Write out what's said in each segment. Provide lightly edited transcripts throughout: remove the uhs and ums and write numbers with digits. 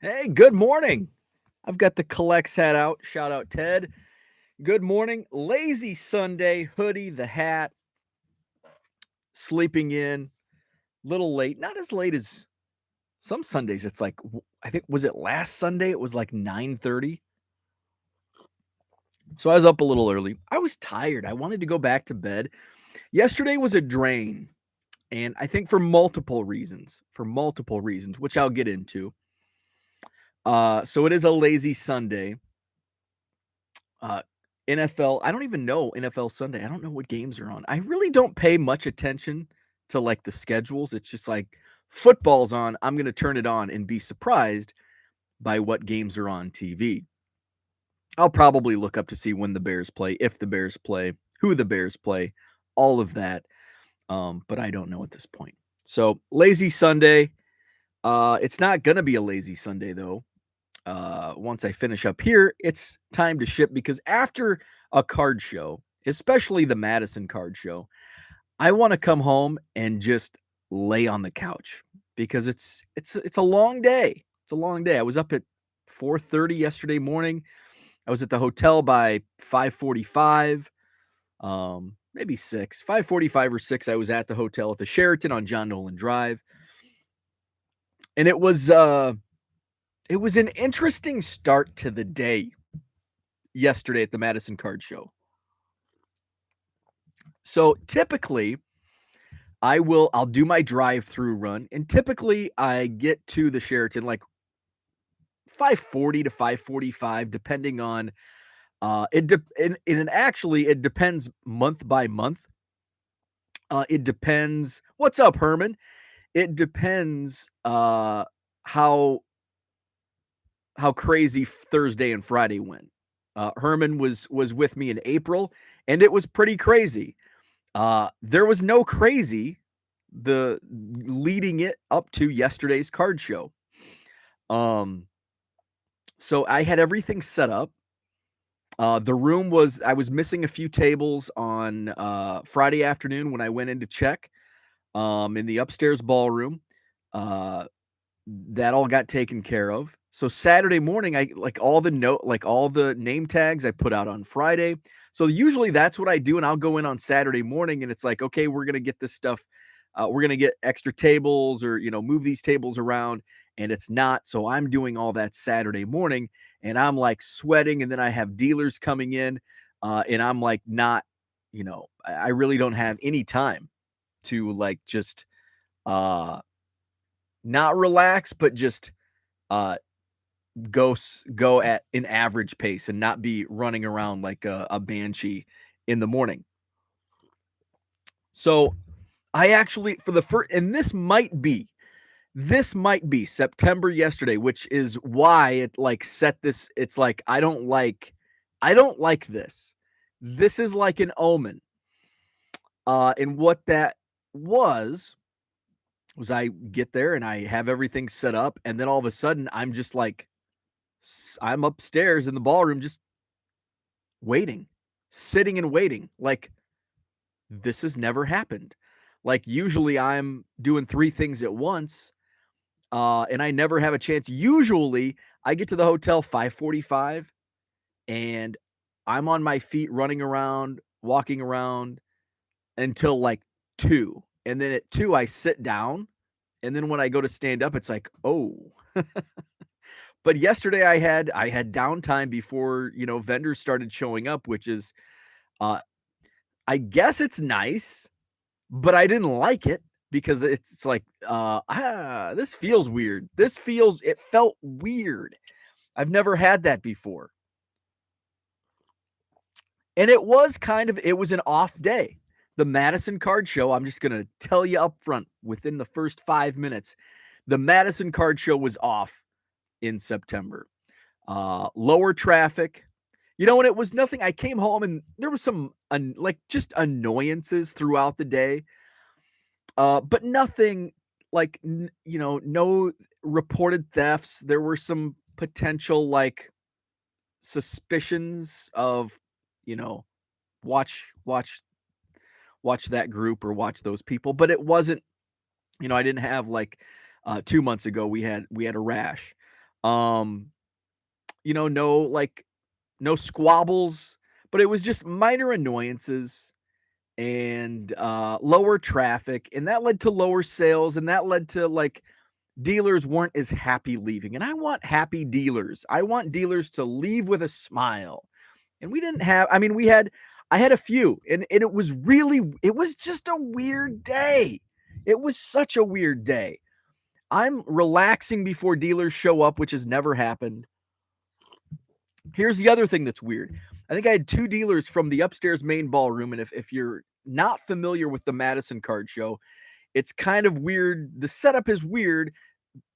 Hey, good morning. I've got the collects hat out. Shout out Ted. Good morning. Lazy Sunday, hoodie, the hat, sleeping in, little late. Not as late as some Sundays. It's like I think was it last Sunday? It was like 9:30. So I was up a little early. I was tired. I wanted to go back to bed. Yesterday was a drain, and I think for multiple reasons, which I'll get into. So it is a lazy Sunday. Uh, NFL, I don't even know NFL Sunday. I don't know what games are on. I really don't pay much attention to like the schedules. It's just like football's on. I'm going to turn it on and be surprised by what games are on TV. I'll probably look up to see when the Bears play, if the Bears play, who the Bears play, all of that. But I don't know at this point. So lazy Sunday. It's not going to be a lazy Sunday though. Once I finish up here, it's time to ship because after a card show, especially the Madison Card Show, I want to come home and just lay on the couch because it's a long day. It's a long day. I was up at 4:30 yesterday morning. I was at the hotel by 5:45, maybe 6, 5:45 or 6. I was at the hotel at the Sheraton on John Nolan Drive, and it was an interesting start to the day yesterday at the Madison Card Show. So typically, I'll do my drive-through run, and typically I get to the Sheraton like 5:40 to 5:45, depending on and actually it depends month by month. It depends. What's up, Herman? It depends how crazy Thursday and Friday went. Herman was with me in April, and it was pretty crazy. There was no crazy the leading it up to yesterday's card show. Um, so I had everything set up. The room was I was missing a few tables on Friday afternoon when I went in to check in the upstairs ballroom. Uh, that all got taken care of. So Saturday morning, I like all the name tags I put out on Friday. So usually that's what I do, and I'll go in on Saturday morning, and it's like, okay, we're gonna get this stuff. We're gonna get extra tables, or move these tables around, and it's not. So I'm doing all that Saturday morning, and I'm like sweating, and then I have dealers coming in, and I'm like not, I really don't have any time to like just uh not relax, but just uh go at an average pace and not be running around like a banshee in the morning. So I actually for the first, and this might be September yesterday, which is why it like set this. It's like I don't like this. This is like an omen. And what that was I get there and I have everything set up, and then all of a sudden I'm just like I'm upstairs in the ballroom just waiting, sitting and waiting. Like this has never happened. Like usually I'm doing three things at once, and I never have a chance. Usually I get to the hotel 5:45, and I'm on my feet running around, walking around until like 2. And then at 2 I sit down, and then when I go to stand up, it's like, oh. But yesterday I had downtime before, vendors started showing up, which is uh I guess it's nice, but I didn't like it because it's like this feels weird. It felt weird. I've never had that before. And it was an off day. The Madison Card Show, I'm just going to tell you up front within the first 5 minutes, the Madison Card Show was off in September. Lower traffic. And it was nothing. I came home and there was some like just annoyances throughout the day, but nothing like no reported thefts. There were some potential like suspicions of you know watch that group or watch those people, but it wasn't. I didn't have like 2 months ago we had a rash. Um, no squabbles, but it was just minor annoyances and lower traffic, and that led to lower sales, and that led to like dealers weren't as happy leaving. And I want happy dealers. I want dealers to leave with a smile. And we didn't have, I mean, I had a few, and it was just a weird day. It was such a weird day. I'm relaxing before dealers show up, which has never happened. Here's the other thing that's weird. I think I had 2 dealers from the upstairs main ballroom. And if you're not familiar with the Madison Card Show, it's kind of weird. The setup is weird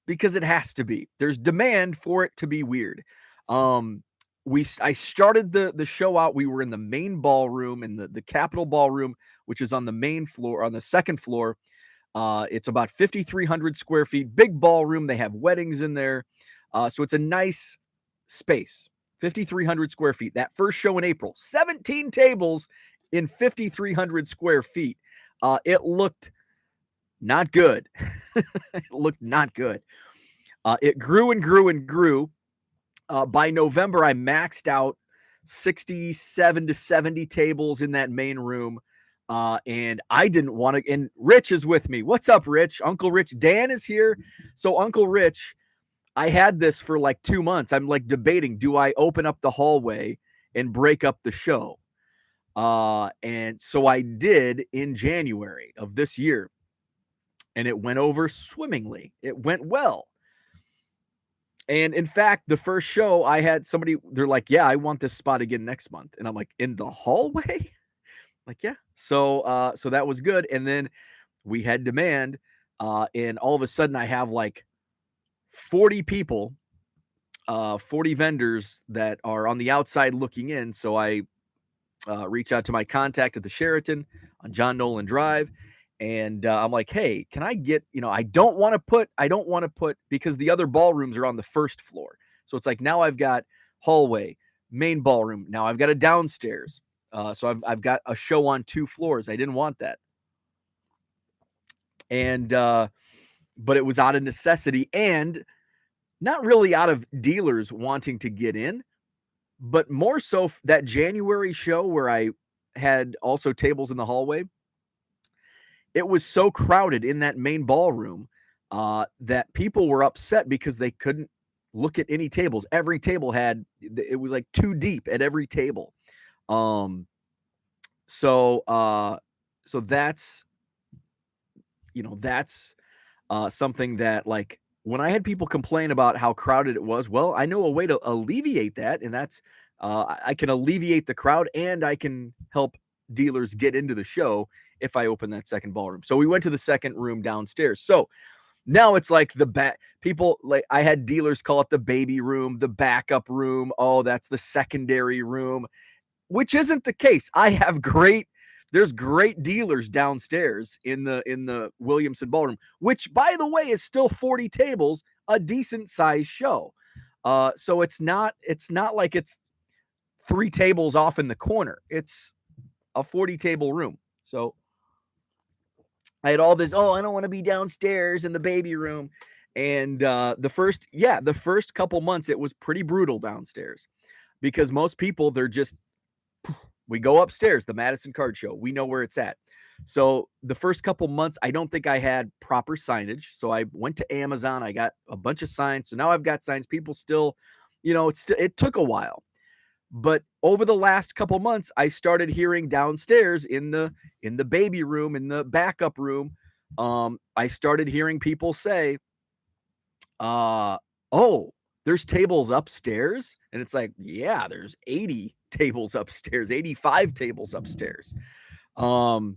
because it has to be. There's demand for it to be weird. I started the show out. We were in the main ballroom, in the Capitol Ballroom, which is on the main floor, on the second floor. It's about 5,300 square feet, big ballroom. They have weddings in there. So it's a nice space, 5,300 square feet. That first show in April, 17 tables in 5,300 square feet. It looked not good. It looked not good. It grew and grew and grew. By November, I maxed out 67 to 70 tables in that main room. And I didn't want to, and Rich is with me. What's up, Rich? Uncle Rich. Dan is here. So Uncle Rich, I had this for like 2 months. I'm like debating, do I open up the hallway and break up the show? And so I did in January of this year. And it went over swimmingly. It went well. And in fact, the first show I had somebody, they're like, yeah, I want this spot again next month. And I'm like, in the hallway? Like, yeah. So that was good. And then we had demand. And all of a sudden I have like 40 people, 40 vendors that are on the outside looking in. So I reach out to my contact at the Sheraton on John Nolan Drive. And I'm like, hey, can I get, I don't want to put, because the other ballrooms are on the first floor. So it's like, now I've got hallway, main ballroom. Now I've got a downstairs. So I've got a show on 2 floors. I didn't want that. And, but it was out of necessity and not really out of dealers wanting to get in, but more so that January show where I had also tables in the hallway. It was so crowded in that main ballroom that people were upset because they couldn't look at any tables. Every table it was like too deep at every table. So that's, something that, like, when I had people complain about how crowded it was, well, I know a way to alleviate that. And that's, I can alleviate the crowd and I can help dealers get into the show if I open that second ballroom. So we went to the second room downstairs. So now it's like people, like, I had dealers call it the baby room, the backup room. Oh, that's the secondary room, which isn't the case. There's great dealers downstairs in the Williamson Ballroom, which, by the way, is still 40 tables, a decent size show. So it's not like it's 3 tables off in the corner. It's a 40 table room. So I had all this, I don't want to be downstairs in the baby room. And the first couple months, it was pretty brutal downstairs because most people, we go upstairs, the Madison Card Show. We know where it's at. So the first couple months, I don't think I had proper signage. So I went to Amazon. I got a bunch of signs. So now I've got signs. People still, it took a while. But over the last couple months, I started hearing downstairs in the baby room, in the backup room, I started hearing people say, oh, there's tables upstairs. And it's like, yeah, there's 80 tables upstairs, 85 tables upstairs. So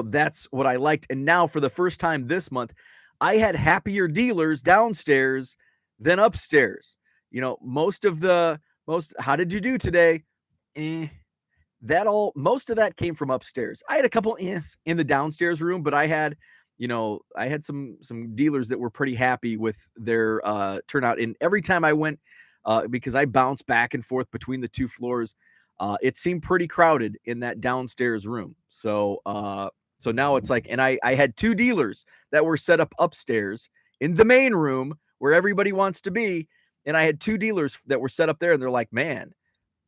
that's what I liked. And now for the first time this month, I had happier dealers downstairs than upstairs. Most, how did you do today? Most of that came from upstairs. I had a couple in the downstairs room, but I had some dealers that were pretty happy with their turnout. And every time I went, because I bounced back and forth between the 2 floors, it seemed pretty crowded in that downstairs room. So now it's like, and I had 2 dealers that were set up upstairs in the main room where everybody wants to be. And I had 2 dealers that were set up there, and they're like, man,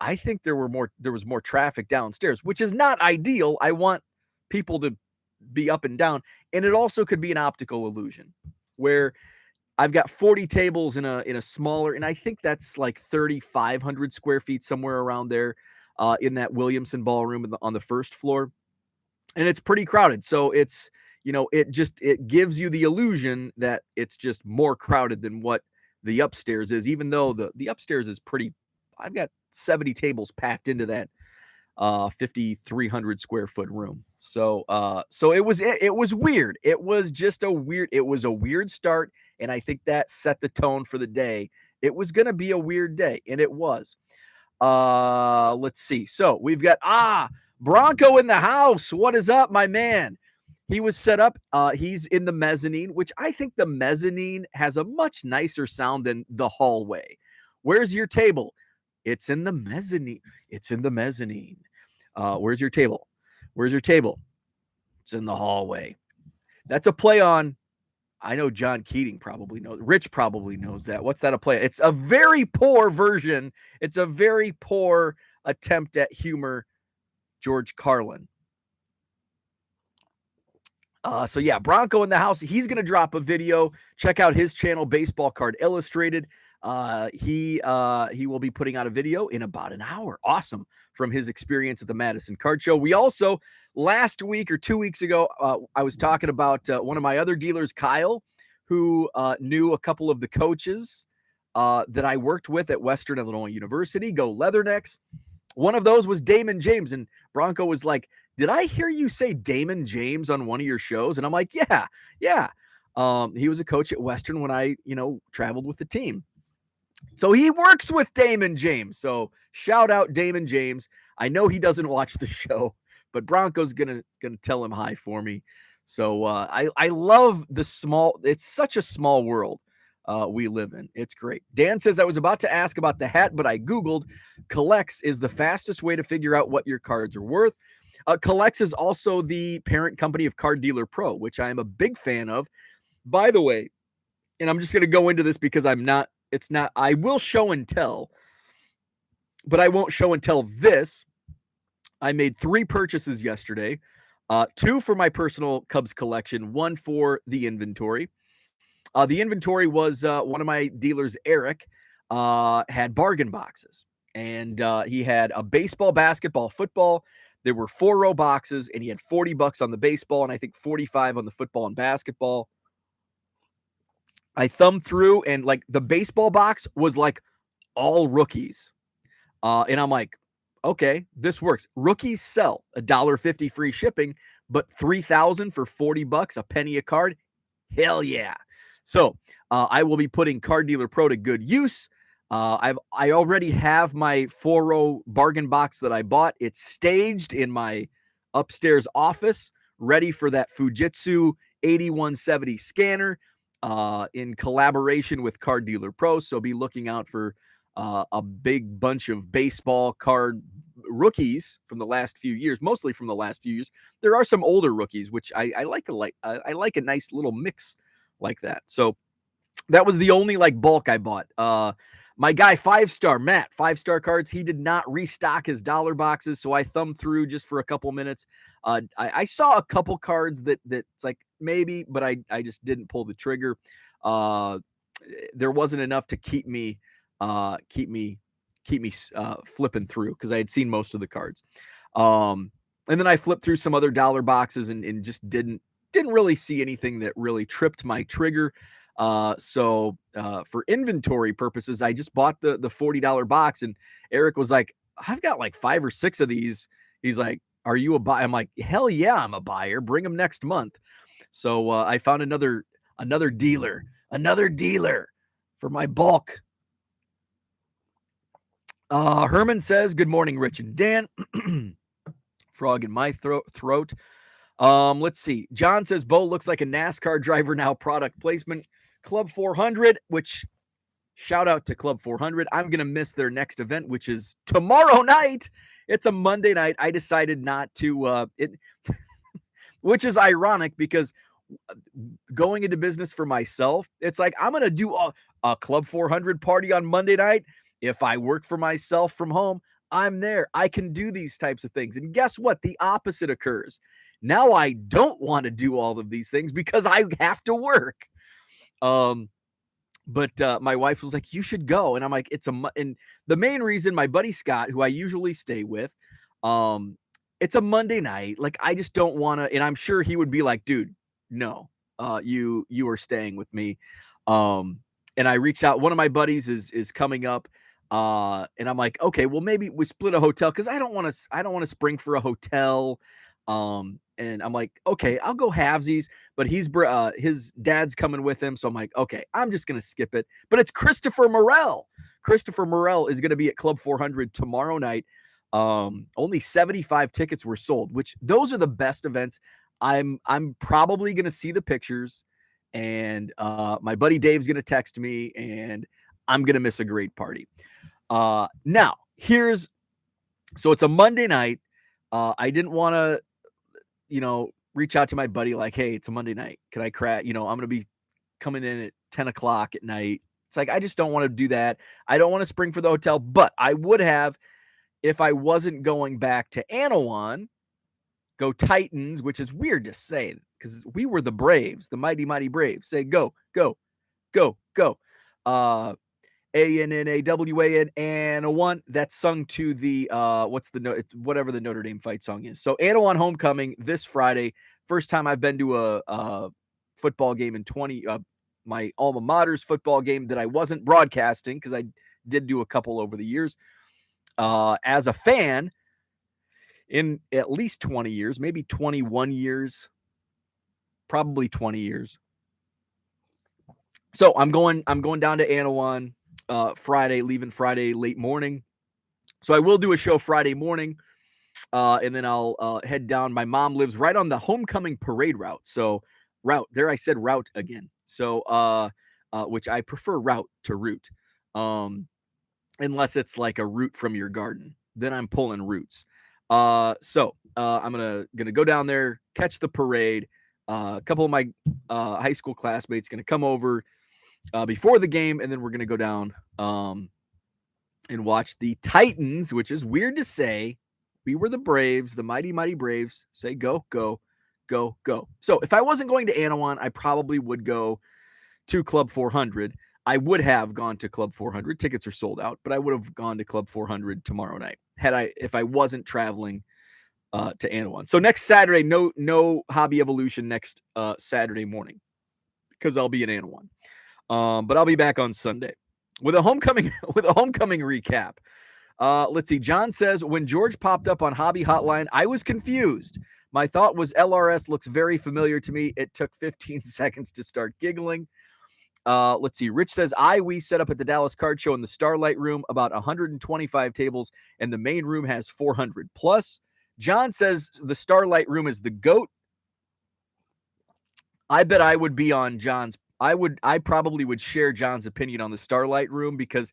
I think there was more traffic downstairs, which is not ideal. I want people to be up and down. And it also could be an optical illusion where I've got 40 tables in a smaller, and I think that's like 3,500 square feet, somewhere around there, in that Williamson ballroom on the first floor. And it's pretty crowded. So it's, it gives you the illusion that it's just more crowded than what the upstairs is, even though the upstairs is pretty. I've got 70 tables packed into that 5,300 square foot room. So it was weird. It was a weird start. And I think that set the tone for the day. It was going to be a weird day, and it was. Let's see. So we've got, Bronco in the house. What is up, my man? He was set up. He's in the mezzanine, which I think the mezzanine has a much nicer sound than the hallway. Where's your table? It's in the mezzanine. It's in the mezzanine. Where's your table? Where's your table? It's in the hallway. That's a play on. I know John Keating probably knows. Rich probably knows that. What's that a play? It's a very poor version. It's a very poor attempt at humor. George Carlin. So yeah, Bronco in the house. He's going to drop a video. Check out his channel, Baseball Card Illustrated. He will be putting out a video in about an hour. Awesome. From his experience at the Madison Card Show. We also, last week or 2 weeks ago, I was talking about one of my other dealers, Kyle, who knew a couple of the coaches that I worked with at Western Illinois University. Go Leathernecks. One of those was Damon James, and Bronco was like, did I hear you say Damon James on one of your shows? And I'm like, yeah. He was a coach at Western when I, traveled with the team. So he works with Damon James. So shout out Damon James. I know he doesn't watch the show, but Bronco's gonna tell him hi for me. So I love the small. It's such a small world we live in. It's great. Dan says, I was about to ask about the hat, but I Googled. Collects is the fastest way to figure out what your cards are worth. Collects is also the parent company of Card Dealer Pro, which I am a big fan of. By the way, and I'm just going to go into this because I will show and tell, but I won't show and tell this. I made 3 purchases yesterday, 2 for my personal Cubs collection, 1 for the inventory. The inventory was one of my dealers, Eric, had bargain boxes, and he had a baseball, basketball, football. There were 4-row boxes, and he had $40 on the baseball, and I think $45 on the football and basketball. I thumbed through, and like the baseball box was like all rookies. And I'm like, okay, this works. Rookies sell $1.50 free shipping, but $3,000 for $40, a penny a card. Hell yeah. So I will be putting Card Dealer Pro to good use. I already have my 4-row bargain box that I bought. It's staged in my upstairs office, ready for that Fujitsu 8170 scanner in collaboration with Card Dealer Pro. So be looking out for a big bunch of baseball card rookies from the last few years, mostly from the last few years. There are some older rookies, which I like a nice little mix like that. So that was the only bulk I bought. My guy, 5-star, Matt, 5-star cards, he did not restock his dollar boxes, so I thumbed through just for a couple minutes. I saw a couple cards that's like maybe, but I just didn't pull the trigger. There wasn't enough to keep me flipping through because I had seen most of the cards. And then I flipped through some other dollar boxes and just didn't really see anything that really tripped my trigger. So for inventory purposes, I just bought the $40 box, and Eric was like, I've got like 5 or 6 of these. He's like, are you a buyer? I'm like, hell yeah, I'm a buyer. Bring them next month. So I found another dealer for my bulk. Herman says, good morning, Rich and Dan. Frog in my throat. Let's see. John says, Bo looks like a NASCAR driver now. Product placement. Club 400, which shout out to Club 400. I'm going to miss their next event, which is tomorrow night. It's a Monday night. I decided not to, which is ironic because going into business for myself, it's like I'm going to do a Club 400 party on Monday night. If I work for myself from home, I'm there. I can do these types of things. And guess what? The opposite occurs. Now I don't want to do all of these things because I have to work. But my wife was like, you should go. And I'm like, and the main reason, my buddy Scott, who I usually stay with, it's a Monday night. Like, I just don't want to, and I'm sure he would be like, dude, no, you are staying with me. And I reached out, one of my buddies is coming up. And I'm like, okay, well, maybe we split a hotel, because I don't want to spring for a hotel. And I'm like, okay, I'll go halvesies, but his dad's coming with him. So I'm like, okay, I'm just going to skip it. But it's Christopher Morel. Christopher Morel is going to be at Club 400 tomorrow night. Only 75 tickets were sold, which those are the best events. I'm probably going to see the pictures, and my buddy Dave's going to text me, and I'm going to miss a great party. Now so it's a Monday night. I didn't want to, reach out to my buddy like, hey, it's a Monday night. Can I crash? I'm going to be coming in at 10 o'clock at night. It's like, I just don't want to do that. I don't want to spring for the hotel, but I would have, if I wasn't going back to Anawan, go Titans, which is weird to say because we were the Braves, the mighty, mighty Braves. Say go, go, go, go. ANNAWAN and a one that's sung to the whatever the Notre Dame fight song is. So Anawan homecoming this Friday. First time I've been to a football game in my alma mater's football game that I wasn't broadcasting, because I did do a couple over the years. As a fan, in at least 20 years, maybe 21 years, probably 20 years. So I'm going down to Anawan Friday, leaving Friday late morning. So I will do a show Friday morning, and then I'll head down. My mom lives right on the homecoming parade route. So I said route again. So which I prefer route to route, unless it's like a route from your garden. Then I'm pulling roots. So I'm gonna go down there, catch the parade. A couple of my high school classmates gonna come over before the game, and then we're gonna go down and watch the Titans, which is weird to say. We were the Braves, the mighty, mighty Braves. Say go, go, go, go. So if I wasn't going to Anawan, I probably would go to Club 400. I would have gone to Club 400. Tickets are sold out, but I would have gone to Club 400 tomorrow night if I wasn't traveling to Anawan. So next Saturday, no Hobby Evolution next Saturday morning, because I'll be in Anawan. But I'll be back on Sunday with a homecoming recap. Let's see. John says, when George popped up on Hobby Hotline, I was confused. My thought was LRS looks very familiar to me. It took 15 seconds to start giggling. Let's see. Rich says, we set up at the Dallas Card Show in the Starlight Room, about 125 tables, and the main room has 400 plus. John says the Starlight Room is the GOAT. I bet I would be on John's. I probably would share John's opinion on the Starlight Room, because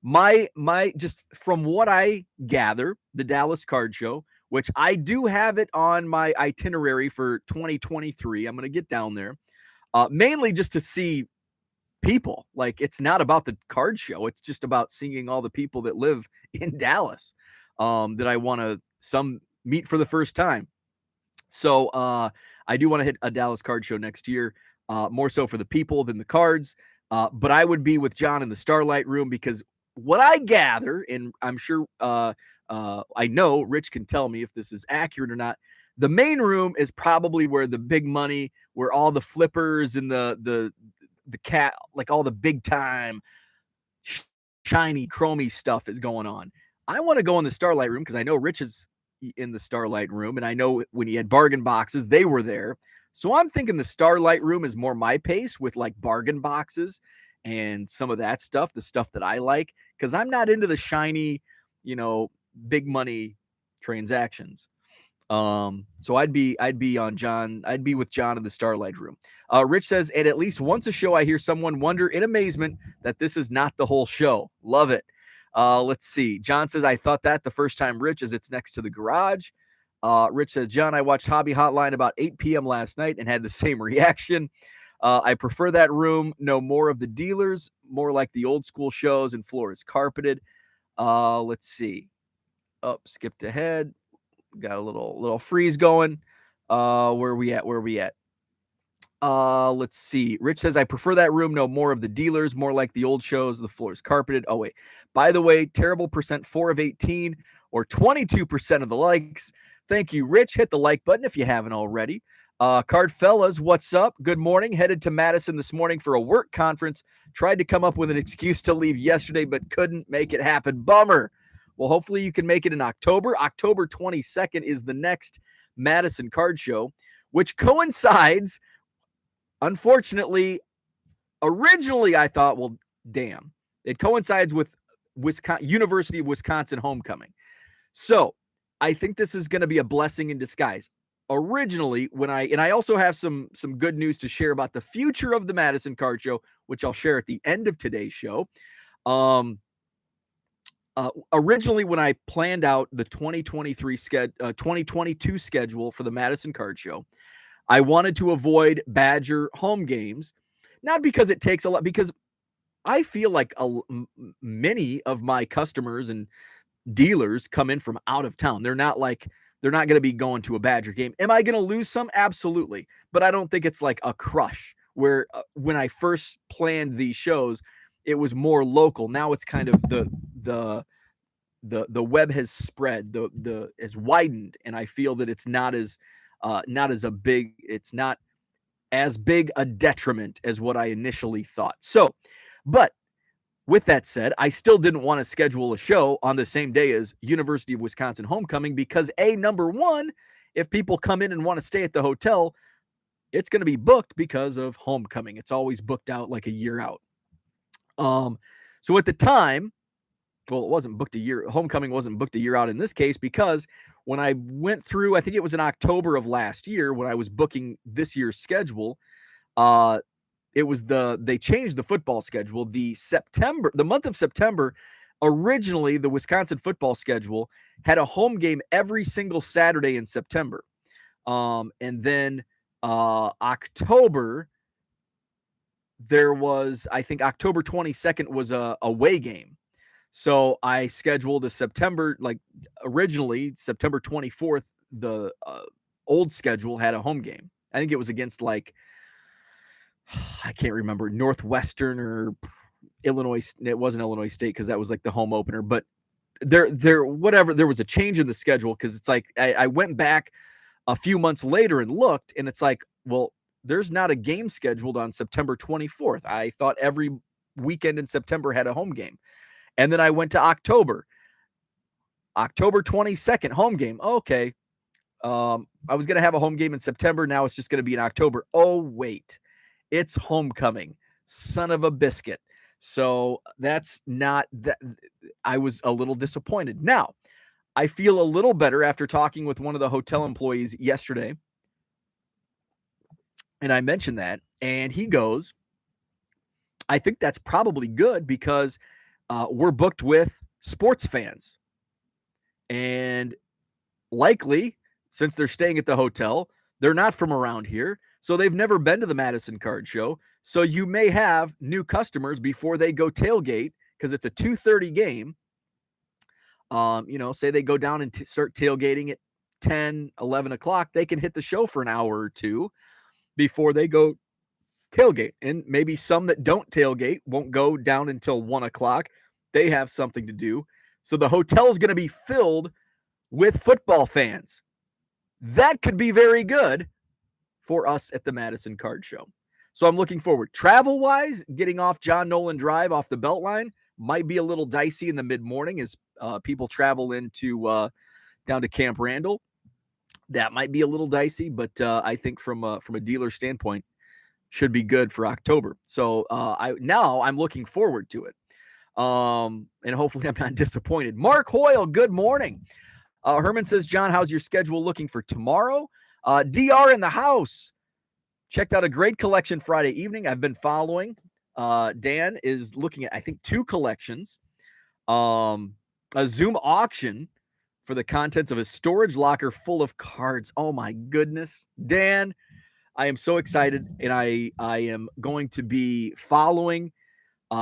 my just from what I gather, the Dallas Card Show, which I do have it on my itinerary for 2023. I'm going to get down there, mainly just to see people. Like, it's not about the card show. It's just about seeing all the people that live in Dallas that I want to some meet for the first time. So I do want to hit a Dallas Card Show next year, more so for the people than the cards. But I would be with John in the Starlight Room, because what I gather, and I'm sure I know Rich can tell me if this is accurate or not, the main room is probably where the big money, where all the flippers and the cat, like all the big time shiny chromy stuff is going on. I want to go in the Starlight Room because I know Rich is in the Starlight Room, and I know when he had bargain boxes, they were there. So I'm thinking the Starlight Room is more my pace, with like bargain boxes and some of that stuff, the stuff that I like, because I'm not into the shiny, big money transactions. So I'd be on John. I'd be with John in the Starlight Room. Rich says, and at least once a show, I hear someone wonder in amazement that this is not the whole show. Love it. Let's see. John says, I thought that the first time, Rich, as it's next to the garage. Rich says, John, I watched Hobby Hotline about 8 p.m. last night and had the same reaction. I prefer that room. No more of the dealers, more like the old school shows, and floor is carpeted. Let's see. Skipped ahead. Got a little freeze going. Where are we at? Let's see. Rich says, I prefer that room. No more of the dealers, more like the old shows. The floor is carpeted. Oh, wait. By the way, terrible percent 4 of 18 or 22% of the likes. Thank you, Rich. Hit the like button if you haven't already. Card fellas, what's up? Good morning. Headed to Madison this morning for a work conference. Tried to come up with an excuse to leave yesterday, but couldn't make it happen. Bummer. Well, hopefully you can make it in October. October 22nd is the next Madison Card Show, which coincides, unfortunately, originally I thought, well, damn, it coincides with University of Wisconsin homecoming. So I think this is going to be a blessing in disguise. Originally, I also have some good news to share about the future of the Madison Card Show, which I'll share at the end of today's show. Originally, when I planned out the 2022 schedule for the Madison Card Show, I wanted to avoid Badger home games, not because it takes a lot, because I feel like many of my customers and dealers come in from out of town. They're not going to be going to a Badger game. Am I going to lose some? Absolutely. But I don't think it's like a crush where when I first planned these shows, it was more local. Now it's kind of the web has spread, has widened, and I feel that it's not as big a detriment as what I initially thought. So, but with that said, I still didn't want to schedule a show on the same day as University of Wisconsin homecoming because number one, if people come in and want to stay at the hotel, it's going to be booked because of homecoming. It's always booked out like a year out. So at the time, well, it wasn't booked a year. Homecoming wasn't booked a year out in this case because when I went through, I think it was in October of last year when I was booking this year's schedule, they changed the football schedule. The month of September, originally the Wisconsin football schedule had a home game every single Saturday in September. And then October, there was, I think October 22nd was a away game. So I scheduled a September, originally September 24th, the old schedule had a home game. I think it was against I can't remember, Northwestern or Illinois. It wasn't Illinois State because that was like the home opener, but there was a change in the schedule because it's like I went back a few months later and looked, and it's like, well, there's not a game scheduled on September 24th. I thought every weekend in September had a home game. And then I went to October 22nd, home game. Okay. I was going to have a home game in September. Now it's just going to be in October. Oh, wait. It's homecoming. Son of a biscuit. So that's not that. I was a little disappointed. Now, I feel a little better after talking with one of the hotel employees yesterday. And I mentioned that. And he goes, I think that's probably good because we're booked with sports fans. And likely, since they're staying at the hotel, they're not from around here. So they've never been to the Madison Card Show. So you may have new customers before they go tailgate because it's a 2:30 game. Say they go down and start tailgating at 10, 11 o'clock. They can hit the show for an hour or two before they go tailgate. And maybe some that don't tailgate won't go down until 1 o'clock. They have something to do. So the hotel is going to be filled with football fans. That could be very good for us at the Madison Card Show. So I'm looking forward. Travel-wise, getting off John Nolan Drive off the Beltline might be a little dicey in the mid-morning as people travel into down to Camp Randall. That might be a little dicey, but I think from a dealer standpoint, should be good for October. So I'm looking forward to it. And hopefully I'm not disappointed. Mark Hoyle, good morning. Herman says, John, how's your schedule looking for tomorrow? DR in the house. Checked out a great collection Friday evening. I've been following. Dan is looking at, I think, 2 collections. A Zoom auction for the contents of a storage locker full of cards. Oh my goodness. Dan, I am so excited, and I am going to be following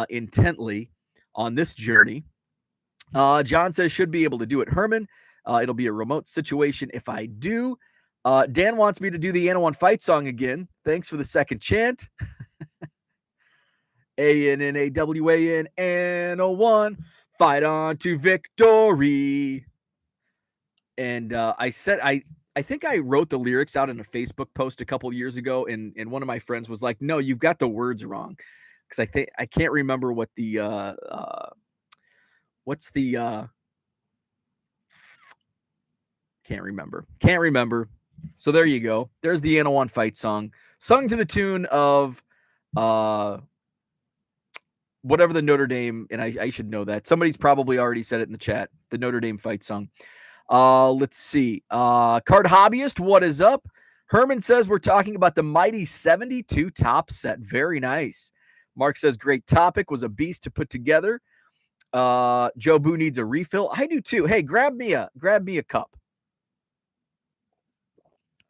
intently on this journey. John says should be able to do it. Herman, it'll be a remote situation if I do. Dan wants me to do the Anawan fight song again. Thanks for the second chant. ANNAWAN, Anawan, fight on to victory. And I said, I think I wrote the lyrics out in a Facebook post a couple years ago, and one of my friends was like, "No, you've got the words wrong," because I can't remember what the can't remember. So there you go. There's the Anawan fight song, sung to the tune of whatever the Notre Dame, and I should know that. Somebody's probably already said it in the chat. The Notre Dame fight song. Let's see. Card Hobbyist, what is up? Herman says we're talking about the mighty 72 top set. Very nice. Mark says great topic. Was a beast to put together. Joe Boo needs a refill. I do too. Hey, grab me a cup.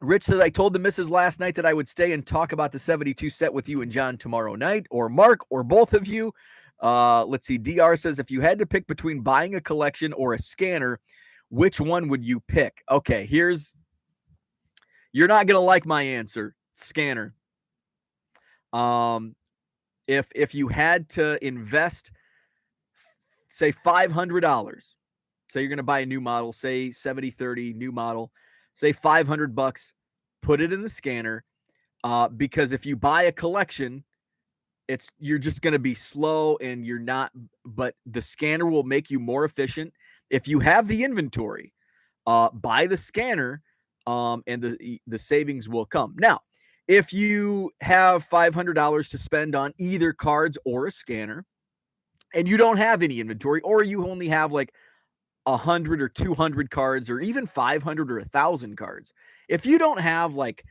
Rich says I told the missus last night that I would stay and talk about the 72 set with you and John tomorrow night, or Mark, or both of you. Let's see. DR says if you had to pick between buying a collection or a scanner, which one would you pick? Okay, you're not going to like my answer. Scanner. If you had to invest, say $500, say you're going to buy a new model, say 7030 new model, say $500, put it in the scanner. Because if you buy a collection, you're just going to be slow and you're not, but the scanner will make you more efficient. If you have the inventory, buy the scanner, and the savings will come. Now, if you have $500 to spend on either cards or a scanner, and you don't have any inventory, or you only have like 100 or 200 cards, or even 500 or 1,000 cards, if you don't have like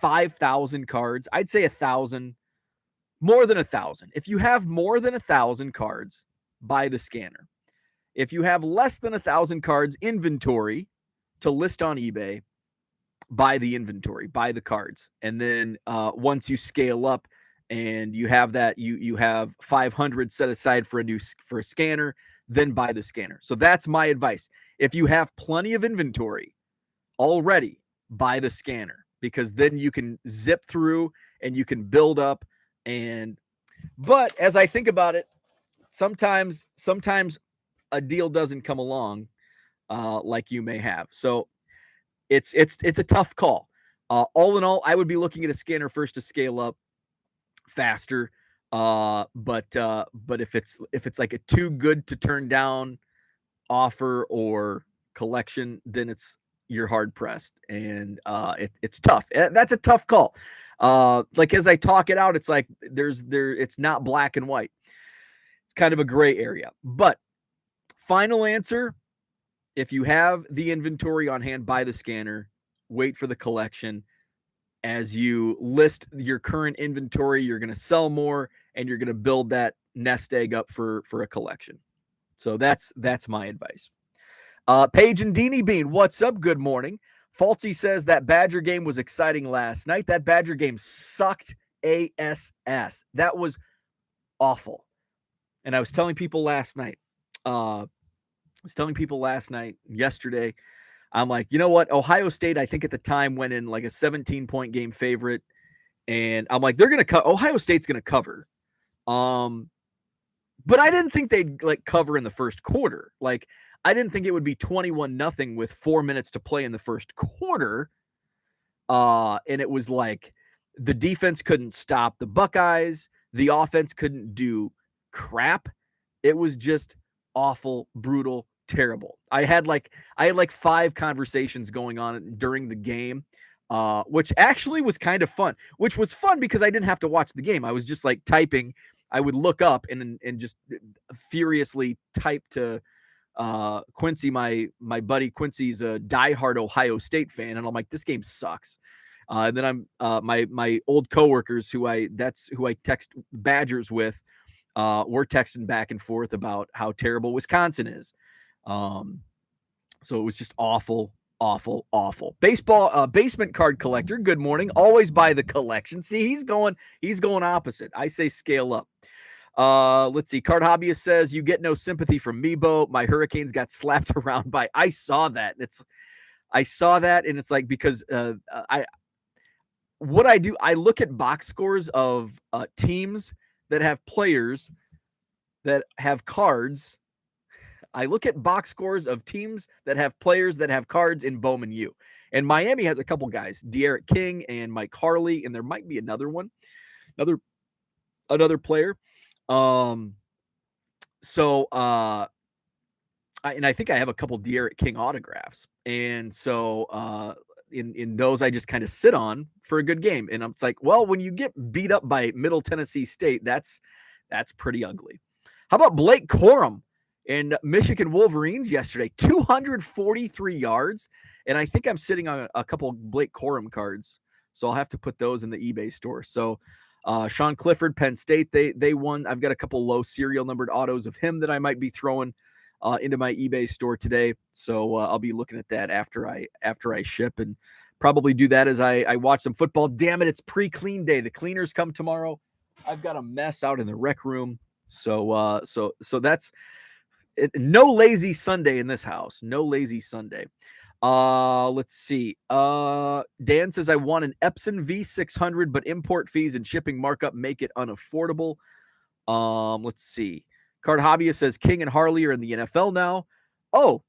5,000 cards, I'd say 1,000, more than 1,000. If you have more than 1,000 cards, buy the scanner. If you have less than 1,000 cards inventory to list on eBay, buy the inventory, buy the cards. And then once you scale up and you have that, you have 500 set aside for a scanner, then buy the scanner. So that's my advice. If you have plenty of inventory already, buy the scanner, because then you can zip through and you can build up. But as I think about it, sometimes a deal doesn't come along like you may have. So it's a tough call. All in all, I would be looking at a scanner first to scale up faster. But if it's like a too good to turn down offer or collection, then you're hard pressed, and it's tough. That's a tough call. Like as I talk it out, it's like it's not black and white. It's kind of a gray area. But final answer, if you have the inventory on hand, buy the scanner, wait for the collection. As you list your current inventory, you're going to sell more, and you're going to build that nest egg up for a collection. So that's my advice. Paige and Deanie Bean, what's up? Good morning. Falsey says that Badger game was exciting last night. That Badger game sucked ASS. That was awful. And I was telling people last night, yesterday, I'm like, you know what? Ohio State, I think at the time, went in like a 17-point game favorite. And I'm like, Ohio State's going to cover. But I didn't think they'd like cover in the first quarter. Like, I didn't think it would be 21-0 with 4 minutes to play in the first quarter. And it was like the defense couldn't stop the Buckeyes. The offense couldn't do crap. It was just awful, brutal, terrible. I had like 5 conversations going on during the game, which actually was kind of fun, which was fun because I didn't have to watch the game. I was just like typing. I would look up and just furiously type to Quincy, my buddy Quincy's a diehard Ohio State fan. And I'm like, this game sucks. And then I'm my old coworkers who I text Badgers with, we're texting back and forth about how terrible Wisconsin is. So it was just awful, awful, awful. Baseball basement card collector. Good morning. Always buy the collection. See, he's going opposite. I say scale up. Let's see. Card Hobbyist says, you get no sympathy from Mebo. My Hurricanes got slapped around by. I saw that. And it's like, because what I do, I look at box scores of teams that have players that have cards. I look at box scores of teams that have players that have cards in Bowman U. And Miami has a couple guys, De'Aaron King and Mike Harley, and there might be another one, another player. I think I have a couple De'Aaron King autographs. And so in those, I just kind of sit on for a good game. And it's like, well, when you get beat up by Middle Tennessee State, that's pretty ugly. How about Blake Corum in Michigan Wolverines yesterday? 243 yards. And I think I'm sitting on a couple Blake Corum cards. So I'll have to put those in the eBay store. So Sean Clifford, Penn State, they won. I've got a couple low serial numbered autos of him that I might be throwing into my eBay store today. So I'll be looking at that after I ship, and probably do that as I watch some football. Damn it, it's pre-clean day. The cleaners come tomorrow. I've got a mess out in the rec room. So that's it. No lazy Sunday in this house. No lazy Sunday. Let's see. Dan says, I want an Epson V600, but import fees and shipping markup make it unaffordable. Let's see. Card Hobbyist says King and Harley are in the NFL now. Oh,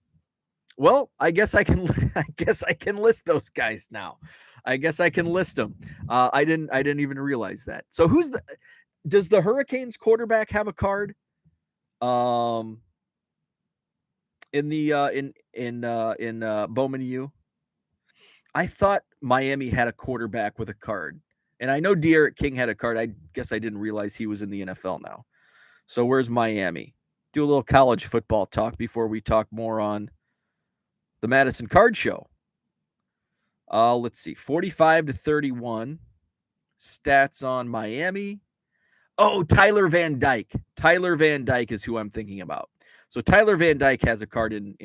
well, I guess I can list those guys now. I guess I can list them. I didn't even realize that. So does the Hurricanes quarterback have a card? In Bowman U. I thought Miami had a quarterback with a card. And I know De'Aaron King had a card. I guess I didn't realize he was in the NFL now. So where's Miami? Do a little college football talk before we talk more on the Madison Card Show. Let's see. 45-31. Stats on Miami. Oh, Tyler Van Dyke. Tyler Van Dyke is who I'm thinking about. So Tyler Van Dyke has a card in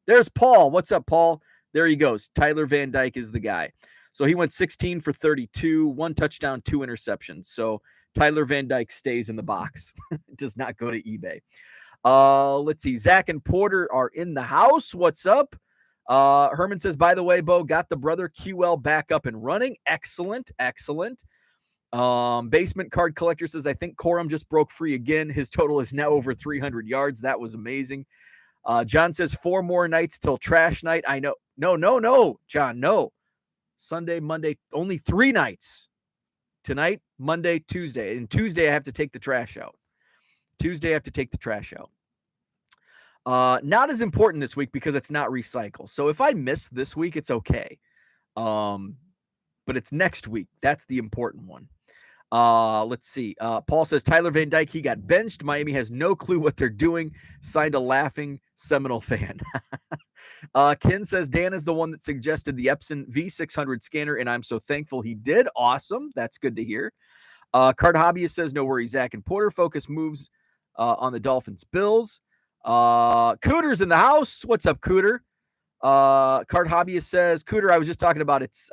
there's Paul. What's up, Paul? There he goes. Tyler Van Dyke is the guy. So he went 16 for 32, 1 touchdown, 2 interceptions. So Tyler Van Dyke stays in the box. Does not go to eBay. Let's see. Zach and Porter are in the house. What's up? Herman says, by the way, Bo, got the brother QL back up and running. Excellent. Excellent. Basement Card Collector says, I think Corum just broke free again. His total is now over 300 yards. That was amazing. John says 4 more nights till trash night. I know. No, John, no. Sunday, Monday, only 3 nights. Tonight, Monday, Tuesday. And Tuesday, I have to take the trash out. Not as important this week because it's not recycle. So if I miss this week, it's okay. But it's next week. That's the important one. Let's see. Paul says Tyler Van Dyke, he got benched. Miami has no clue what they're doing. Signed a laughing Seminole fan. Ken says Dan is the one that suggested the Epson V600 scanner, and I'm so thankful he did. Awesome. That's good to hear. Card Hobbyist says no worries. Zach and Porter focus moves on the Dolphins Bills. Cooter's in the house. What's up, Cooter? Card Hobbyist says, Cooter, I was just talking about it's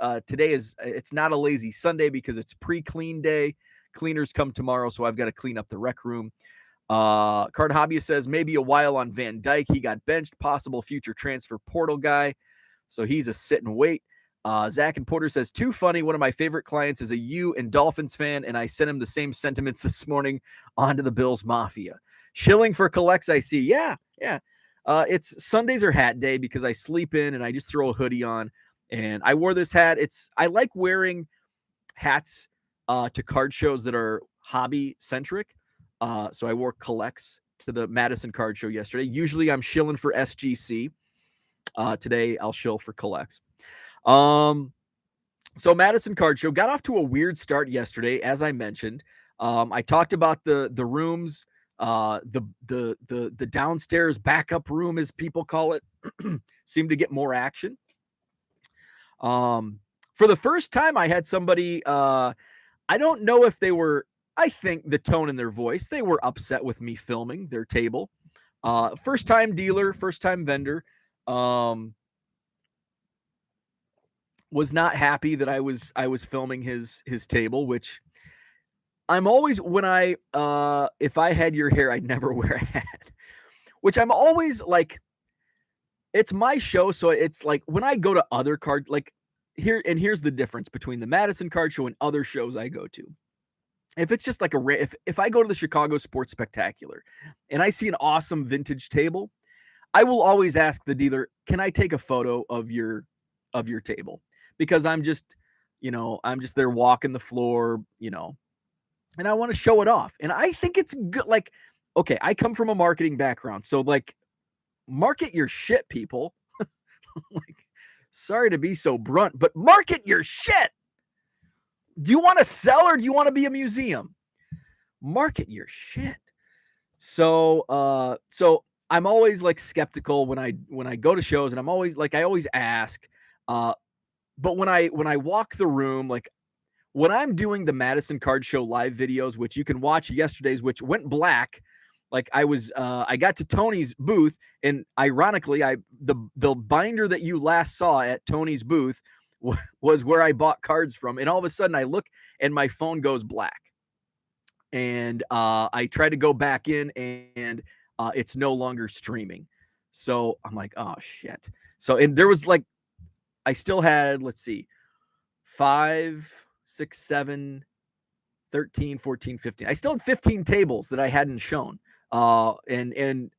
not a lazy Sunday because it's pre-clean day. Cleaners come tomorrow, so I've got to clean up the rec room. Card Hobbyist says maybe a while on Van Dyke. He got benched, possible future transfer portal guy. So he's a sit and wait. Zach and Porter says, too funny. One of my favorite clients is a U and Dolphins fan, and I sent him the same sentiments this morning onto the Bills Mafia. Shilling for collects, I see. Yeah. It's Sundays are hat day because I sleep in and I just throw a hoodie on. And I wore this hat. I like wearing hats to card shows that are hobby centric. So I wore collects to the Madison Card Show yesterday. Usually I'm shilling for SGC. Today I'll shill for collects. So Madison Card Show got off to a weird start yesterday, as I mentioned. I talked about the rooms. The downstairs backup room, as people call it, seemed to get more action. For the first time, I had somebody, I don't know if they were, I think the tone in their voice, they were upset with me filming their table. First time dealer, first time vendor. was not happy that I was filming his table, which I'm always when I if I had your hair, I'd never wear a hat. Which I'm always like, it's my show, so it's like when I go to other card like here's the difference between the Madison Card Show and other shows I go to. If it's just like if I go to the Chicago Sports Spectacular and I see an awesome vintage table, I will always ask the dealer, "Can I take a photo of your table?" Because I'm just there walking the floor, and I want to show it off. And I think it's good. Like, okay, I come from a marketing background, so like, market your shit, people. Like, sorry to be so blunt, but market your shit. Do you want to sell or do you want to be a museum? Market your shit. So I'm always like skeptical when I go to shows, and I'm always like, I always ask. But when I walk the room, like when I'm doing the Madison Card Show live videos, which you can watch yesterday's, which went black. Like I got to Tony's booth, and ironically, the binder that you last saw at Tony's booth was where I bought cards from. And all of a sudden I look and my phone goes black. And I try to go back in, and it's no longer streaming. So I'm like, oh shit. So, and there was like, I still had, let's see, 5, 6, 7, 13, 14, 15. I still had 15 tables that I hadn't shown. And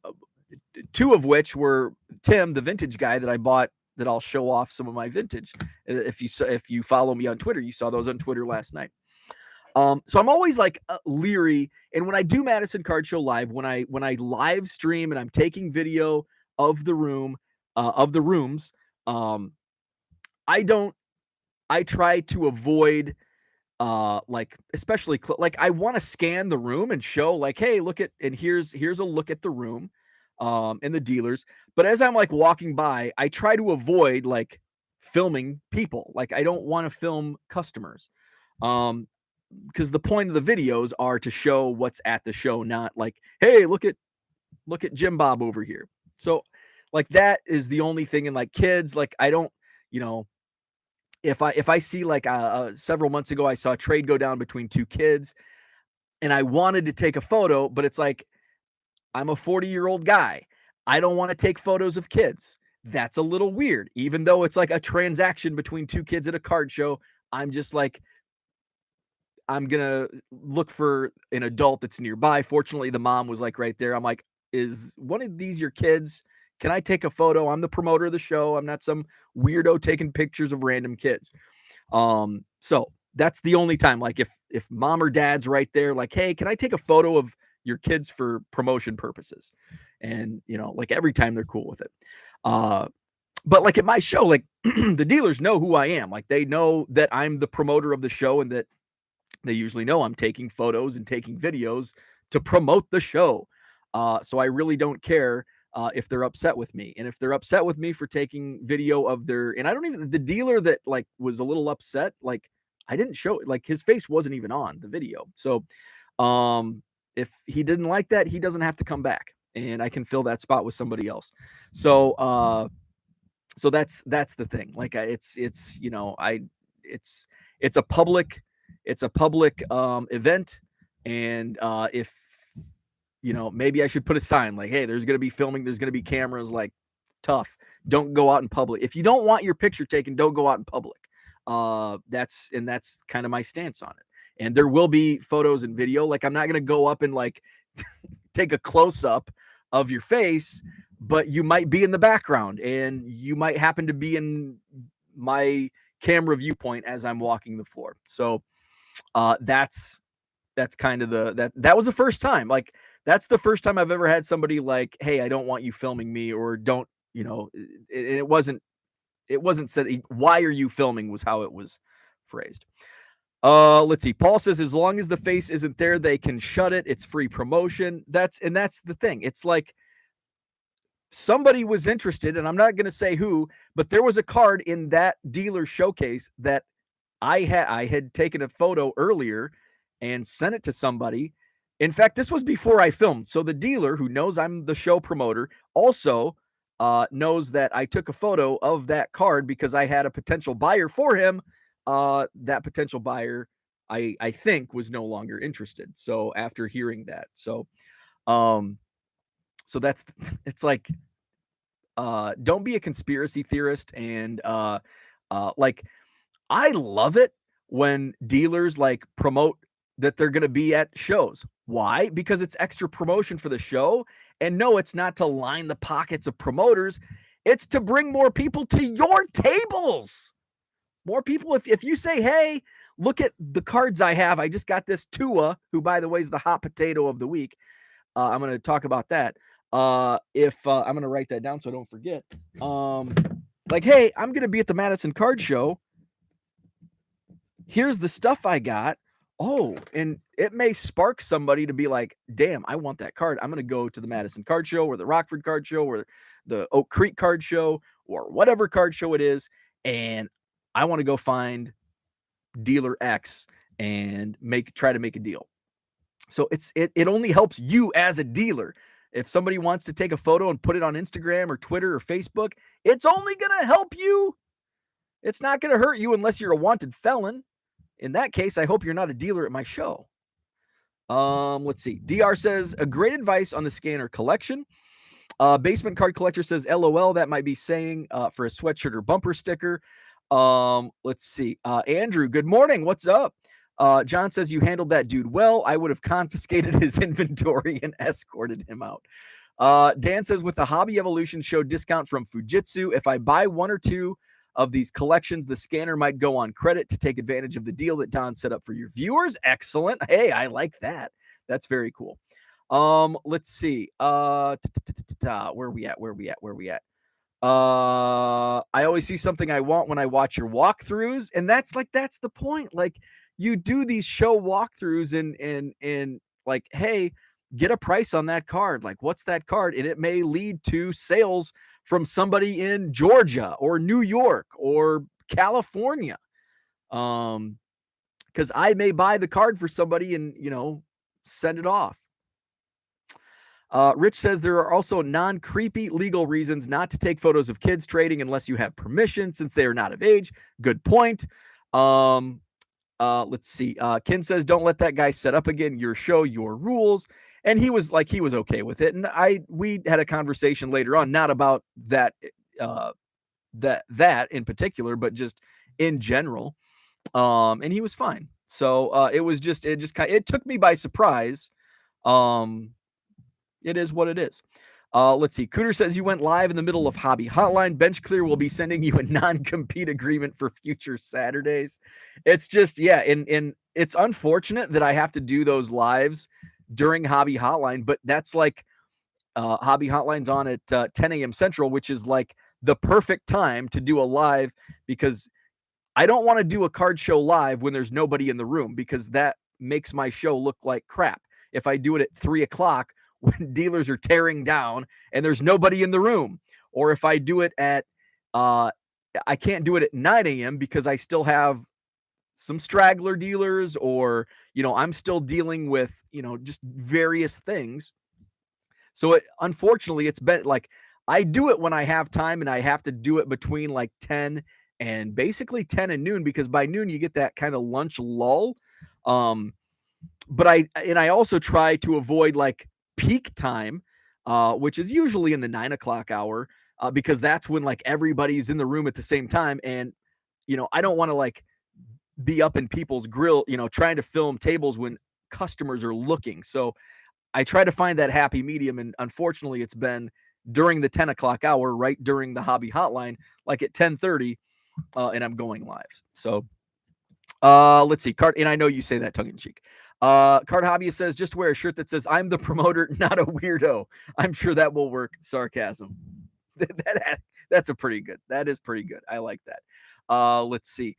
2 of which were Tim, the vintage guy that I bought, that I'll show off some of my vintage. If you follow me on Twitter, you saw those on Twitter last night. So I'm always like leery. And when I do Madison Card Show live, when I live stream and I'm taking video of the room, of the rooms, I try to avoid like, especially like I want to scan the room and show like, hey, look at, and here's a look at the room and the dealers. But as I'm like walking by, I try to avoid like filming people. Like, I don't want to film customers. Because the point of the videos are to show what's at the show, not like, hey, look at Jim Bob over here. So like, that is the only thing. And like kids, like I don't, if I see like several months ago, I saw a trade go down between 2 kids, and I wanted to take a photo, but it's like, I'm a 40-year-old guy. I don't want to take photos of kids. That's a little weird, even though it's like a transaction between 2 kids at a card show. I'm just like, I'm going to look for an adult that's nearby. Fortunately, the mom was like right there. I'm like, is one of these your kids? Can I take a photo? I'm the promoter of the show. I'm not some weirdo taking pictures of random kids. So that's the only time, like if mom or dad's right there, like, hey, can I take a photo of your kids for promotion purposes? And, like every time they're cool with it. But like at my show, like the dealers know who I am. Like they know that I'm the promoter of the show, and that they usually know I'm taking photos and taking videos to promote the show. So I really don't care if they're upset with me. And if they're upset with me for taking video of their, and I don't even, the dealer that like was a little upset, like I didn't show it, like his face wasn't even on the video. So if he didn't like that, he doesn't have to come back, and I can fill that spot with somebody else. So so that's the thing. Like it's it's a public event. And if maybe I should put a sign like, hey, there's going to be filming, there's going to be cameras, like tough. Don't go out in public. If you don't want your picture taken, don't go out in public. That's kind of my stance on it. And there will be photos and video. Like I'm not going to go up and like take a close up of your face, but you might be in the background and you might happen to be in my camera viewpoint as I'm walking the floor. So that's kind of that was the first time. Like that's the first time I've ever had somebody like, hey, I don't want you filming me, or don't, it wasn't said, why are you filming, was how it was phrased. Let's see. Paul says, as long as the face isn't there, they can shut it. It's free promotion. That's the thing. It's like somebody was interested, and I'm not going to say who, but there was a card in that dealer showcase that I had taken a photo earlier and sent it to somebody. In fact, this was before I filmed. So the dealer, who knows I'm the show promoter, also knows that I took a photo of that card because I had a potential buyer for him. That potential buyer, I think, was no longer interested. So after hearing that, so that's it's like, don't be a conspiracy theorist. And like, I love it when dealers like promote that they're going to be at shows. Why? Because it's extra promotion for the show. And no, it's not to line the pockets of promoters. It's to bring more people to your tables. More people. If you say, hey, look at the cards I have. I just got this Tua, who, by the way, is the hot potato of the week. I'm going to talk about that. If I'm going to write that down so I don't forget. Like, hey, I'm going to be at the Madison Card Show. Here's the stuff I got. Oh, and it may spark somebody to be like, damn, I want that card. I'm going to go to the Madison Card Show or the Rockford Card Show or the Oak Creek Card Show or whatever card show it is. And I want to go find dealer X and try to make a deal. So it only helps you as a dealer. If somebody wants to take a photo and put it on Instagram or Twitter or Facebook, it's only going to help you. It's not going to hurt you unless you're a wanted felon. In that case, I hope you're not a dealer at my show. Let's see. DR says, a great advice on the scanner collection. Basement Card Collector says, LOL, that might be saying for a sweatshirt or bumper sticker. Let's see. Andrew, good morning. What's up? John says, you handled that dude well. I would have confiscated his inventory and escorted him out. Dan says, with the Hobby Evolution show discount from Fujitsu, if I buy one or two of these collections, the scanner might go on credit to take advantage of the deal that Don set up for your viewers. Excellent. Hey, I like that. That's very cool. Let's see. Where are we at? I always see something I want when I watch your walkthroughs. And that's the point. Like, you do these show walkthroughs and like, hey, get a price on that card. Like, what's that card? And it may lead to sales from somebody in Georgia or New York or California. Because I may buy the card for somebody and, send it off. Rich says there are also non-creepy legal reasons not to take photos of kids trading unless you have permission, since they are not of age. Good point. Let's see. Ken says, don't let that guy set up again. Your show, your rules. And he was okay with it. And we had a conversation later on, not about that, that in particular, but just in general. And he was fine. So, it took me by surprise. It is what it is. Let's see. Cooter says, you went live in the middle of Hobby Hotline. Bench Clear will be sending you a non-compete agreement for future Saturdays. It's just, yeah. And it's unfortunate that I have to do those lives during Hobby Hotline, but that's like, Hobby Hotline's on at 10 a.m. Central, which is like the perfect time to do a live, because I don't want to do a card show live when there's nobody in the room, because that makes my show look like crap. If I do it at 3:00 when dealers are tearing down and there's nobody in the room, or if I do it at, I can't do it at 9 a.m. because I still have some straggler dealers, or, I'm still dealing with, just various things. So unfortunately, it's been like, I do it when I have time, and I have to do it between like 10 and basically 10 and noon, because by noon you get that kind of lunch lull. But I also try to avoid like peak time, which is usually in the 9:00 hour, because that's when like everybody's in the room at the same time. And, I don't want to like be up in people's grill, trying to film tables when customers are looking. So I try to find that happy medium. And unfortunately, it's been during the 10:00 hour, right during the Hobby Hotline, like at 10:30, and I'm going live. So let's see. And I know you say that tongue in cheek. Card Hobbyist says, just wear a shirt that says, I'm the promoter, not a weirdo. I'm sure that will work. Sarcasm. That's that is pretty good. I like that. Let's see.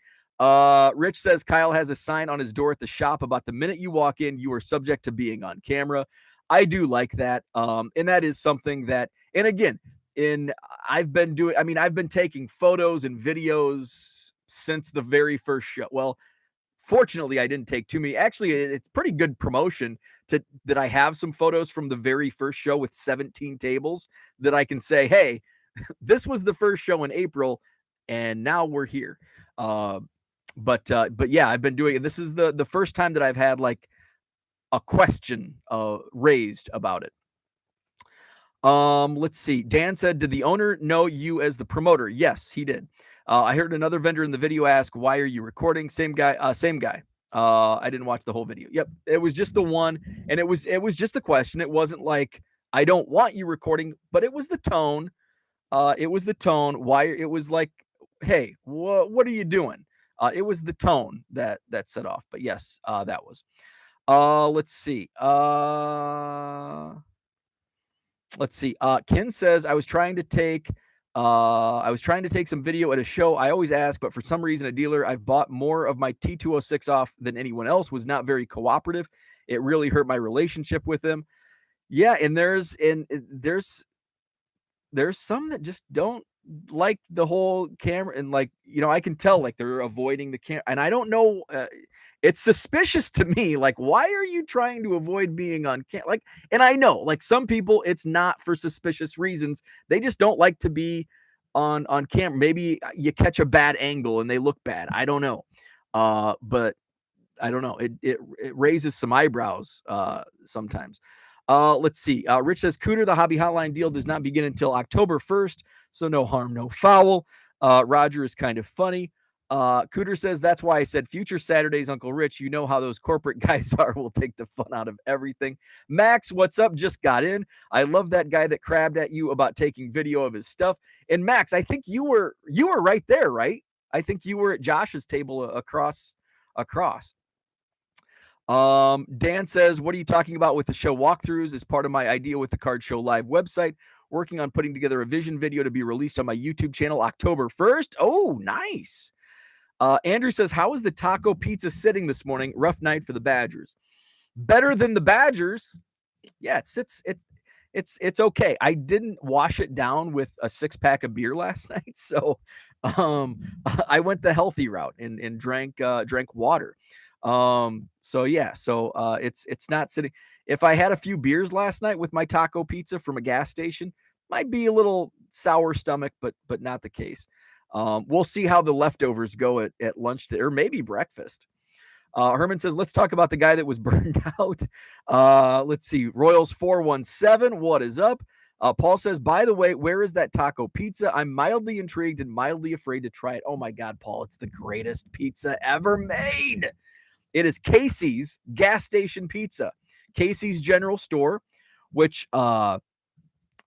Rich says, Kyle has a sign on his door at the shop about the minute you walk in, you are subject to being on camera. I do like that. And that is something that, and again, I've been taking photos and videos since the very first show. Well, fortunately, I didn't take too many. Actually, it's pretty good promotion that I have some photos from the very first show with 17 tables that I can say, hey, This was the first show in April, and now we're here. But yeah, I've been doing it. This is the first time that I've had like a question raised about it. Let's see. Dan said, did the owner know you as the promoter? Yes, he did. I heard another vendor in the video ask, why are you recording? Same guy, same guy. I didn't watch the whole video. Yep. It was just the one. And it was just the question. It wasn't like, I don't want you recording, but it was the tone. It was the tone. Why it was like, hey, what are you doing? It was the tone that set off. But yes, that was. Let's see. Let's see. Ken says, I was trying to take some video at a show. I always ask, but for some reason, a dealer I've bought more of my T206 off than anyone else was not very cooperative. It really hurt my relationship with him. Yeah, and there's some that just don't like the whole camera, and like, I can tell like they're avoiding the camera, and I don't know. It's suspicious to me. Like, why are you trying to avoid being on camera? Like, and I know, like, some people, it's not for suspicious reasons. They just don't like to be on camera. Maybe you catch a bad angle and they look bad. I don't know. But I don't know. It raises some eyebrows sometimes. Let's see. Rich says, Cooter, the hobby hotline deal does not begin until October 1st. So no harm, no foul. Roger is kind of funny. Cooter says, that's why I said future Saturdays, Uncle Rich. You know how those corporate guys are. Will take the fun out of everything. Max, what's up? Just got in. I love that guy that crabbed at you about taking video of his stuff. And Max, I think you were right there, right? I think you were at Josh's table across. Dan says, what are you talking about with the show walkthroughs? As part of my idea with the Card Show Live website, working on putting together a vision video to be released on my YouTube channel October 1st. Oh, nice. Andrew says, how is the taco pizza sitting this morning? Rough night for the Badgers. Better than the Badgers. Yeah, it's okay. I didn't wash it down with a 6-pack of beer last night, so I went the healthy route and drank water. So yeah, it's not sitting. If I had a few beers last night with my taco pizza from a gas station, might be a little sour stomach, but not the case. We'll see how the leftovers go at lunch or maybe breakfast. Herman says, let's talk about the guy that was burned out. Let's see. Royals 417. What is up? Paul says, by the way, where is that taco pizza? I'm mildly intrigued and mildly afraid to try it. Oh my God, Paul, it's the greatest pizza ever made. It is Casey's gas station pizza. Casey's General Store, which I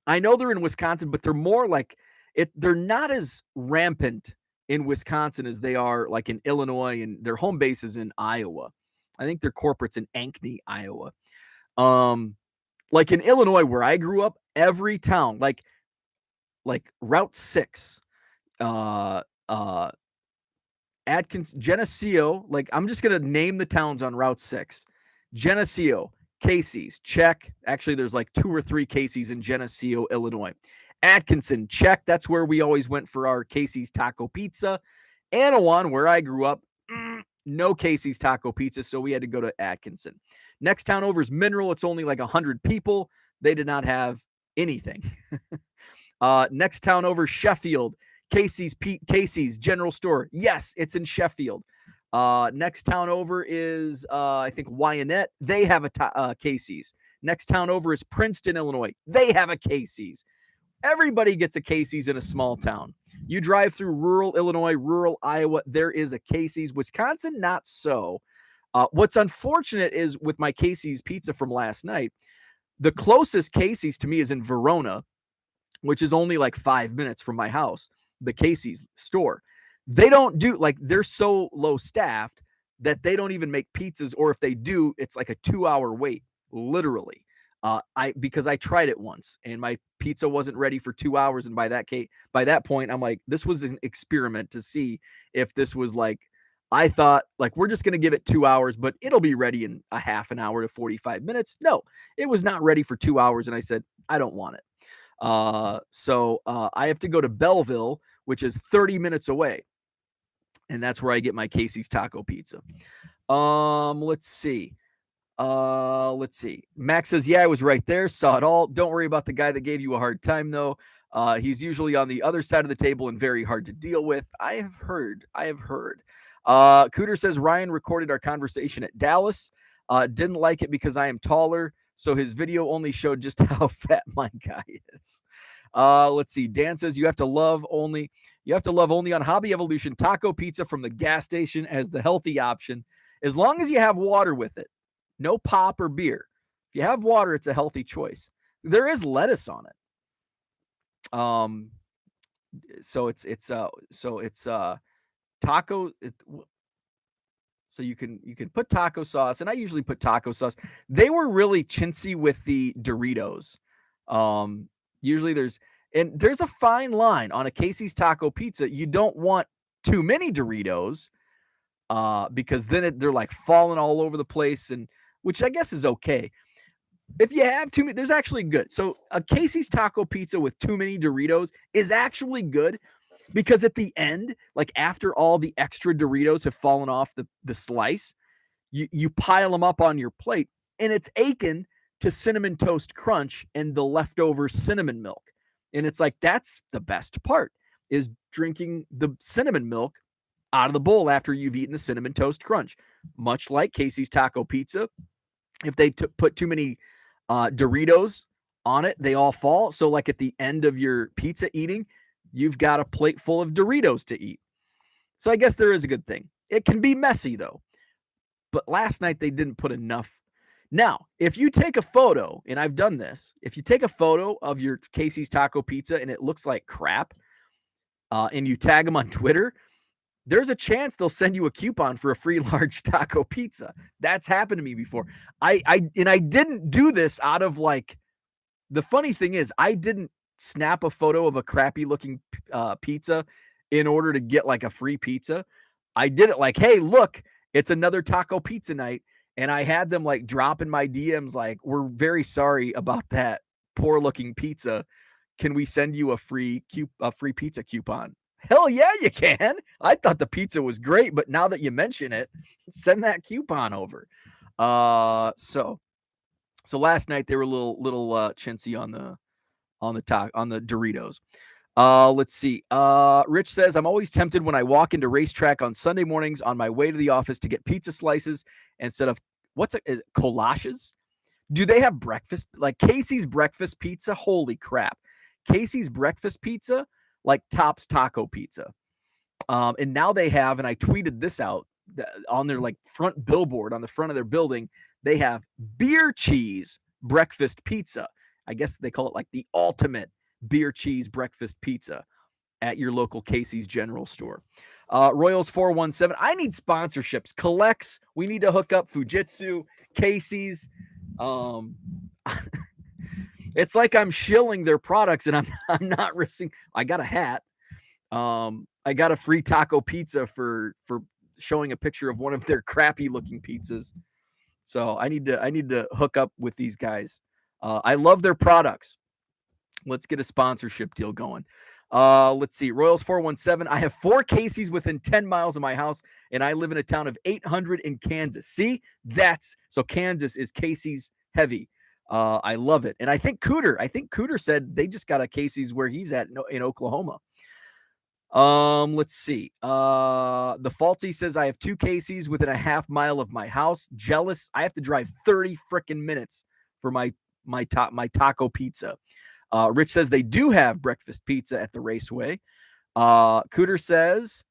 know they're in Wisconsin, but they're more like it. They're not as rampant in Wisconsin as they are like in Illinois, and their home base is in Iowa. I think their corporate's in Ankeny, Iowa. Like in Illinois, where I grew up, every town, like Route 6, Atkins, Geneseo, like I'm just going to name the towns on Route 6. Geneseo, Casey's, check. Actually, there's like 2 or 3 Casey's in Geneseo, Illinois. Atkinson, check. That's where we always went for our Casey's taco pizza. Anawan, where I grew up, no Casey's taco pizza, so we had to go to Atkinson. Next town over is Mineral. It's only like 100 people. They did not have anything. Next town over, Sheffield. Casey's General Store. Yes, it's in Sheffield. Next town over is, I think, Wyanett. They have a Casey's. Next town over is Princeton, Illinois. They have a Casey's. Everybody gets a Casey's in a small town. You drive through rural Illinois, rural Iowa, there is a Casey's. Wisconsin, not so. What's unfortunate is with my Casey's pizza from last night, the closest Casey's to me is in Verona, which is only like 5 minutes from my house, the Casey's store. They don't do, like, they're so low staffed that they don't even make pizzas, or if they do, it's like a 2-hour wait, literally. Because I tried it once and my pizza wasn't ready for 2 hours. And by that point, I'm like, this was an experiment to see if this was like, I thought like, we're just going to give it 2 hours, but it'll be ready in a half an hour to 45 minutes. No, it was not ready for 2 hours. And I said, I don't want it. So I have to go to Belleville, which is 30 minutes away. And that's where I get my Casey's taco pizza. Let's see. Let's see. Max says, yeah, I was right there. Saw it all. Don't worry about the guy that gave you a hard time, though. He's usually on the other side of the table and very hard to deal with. I have heard. Cooter says, Ryan recorded our conversation at Dallas. Didn't like it because I am taller. So his video only showed just how fat my guy is. Let's see. Dan says, you have to love only on Hobby Evolution taco pizza from the gas station as the healthy option, as long as you have water with it. No pop or beer. If you have water, it's a healthy choice. There is lettuce on it. So it's taco. So you can put taco sauce, and I usually put taco sauce. They were really chintzy with the Doritos. Usually there's a fine line on a Casey's taco pizza. You don't want too many Doritos, because then they're like falling all over the place, and which I guess is okay. If you have too many, there's actually good. So a Casey's taco pizza with too many Doritos is actually good, because at the end, like after all the extra Doritos have fallen off the slice, you pile them up on your plate, and it's aching to Cinnamon Toast Crunch and the leftover cinnamon milk. And it's like, that's the best part, is drinking the cinnamon milk out of the bowl after you've eaten the Cinnamon Toast Crunch. Much like Casey's taco pizza, if they put too many Doritos on it, they all fall. So like at the end of your pizza eating, you've got a plate full of Doritos to eat. So I guess there is a good thing. It can be messy though. But last night they didn't put enough. Now, if you take a photo, and I've done this, if you take a photo of your Casey's taco pizza and it looks like crap, and you tag them on Twitter, there's a chance they'll send you a coupon for a free large taco pizza. That's happened to me before. I didn't do this out of like, the funny thing is, I didn't snap a photo of a crappy looking pizza in order to get like a free pizza. I did it like, hey, look, it's another taco pizza night. And I had them like drop in my DMs like, we're very sorry about that poor looking pizza. Can we send you a free pizza coupon? Hell yeah, you can. I thought the pizza was great, but now that you mention it, send that coupon over. So last night they were a little chintzy on the Doritos. Let's see. Rich says, I'm always tempted when I walk into Racetrack on Sunday mornings on my way to the office to get pizza slices instead of collages. Do they have breakfast? Like Casey's breakfast pizza? Holy crap. Casey's breakfast pizza, like tops taco pizza. And now they have, and I tweeted this out on their like front billboard on the front of their building, they have beer cheese breakfast pizza. I guess they call it like the ultimate beer cheese breakfast pizza at your local Casey's general store. Royals 417. I need sponsorships. Collects. We need to hook up Fujitsu, Casey's. It's like I'm shilling their products and I'm not risking. I got a hat. I got a free taco pizza for showing a picture of one of their crappy looking pizzas. So I need to hook up with these guys. I love their products. Let's get a sponsorship deal going. Let's see. Royals 417. I have 4 Casey's within 10 miles of my house, and I live in a town of 800 in Kansas. See, so Kansas is Casey's heavy. I love it. And I think Cooter said they just got a Casey's where he's at in Oklahoma. Let's see. The Faulty says I have 2 Casey's within a half mile of my house. Jealous. I have to drive 30 freaking minutes for my taco pizza. Rich says they do have breakfast pizza at the Raceway. Cooter says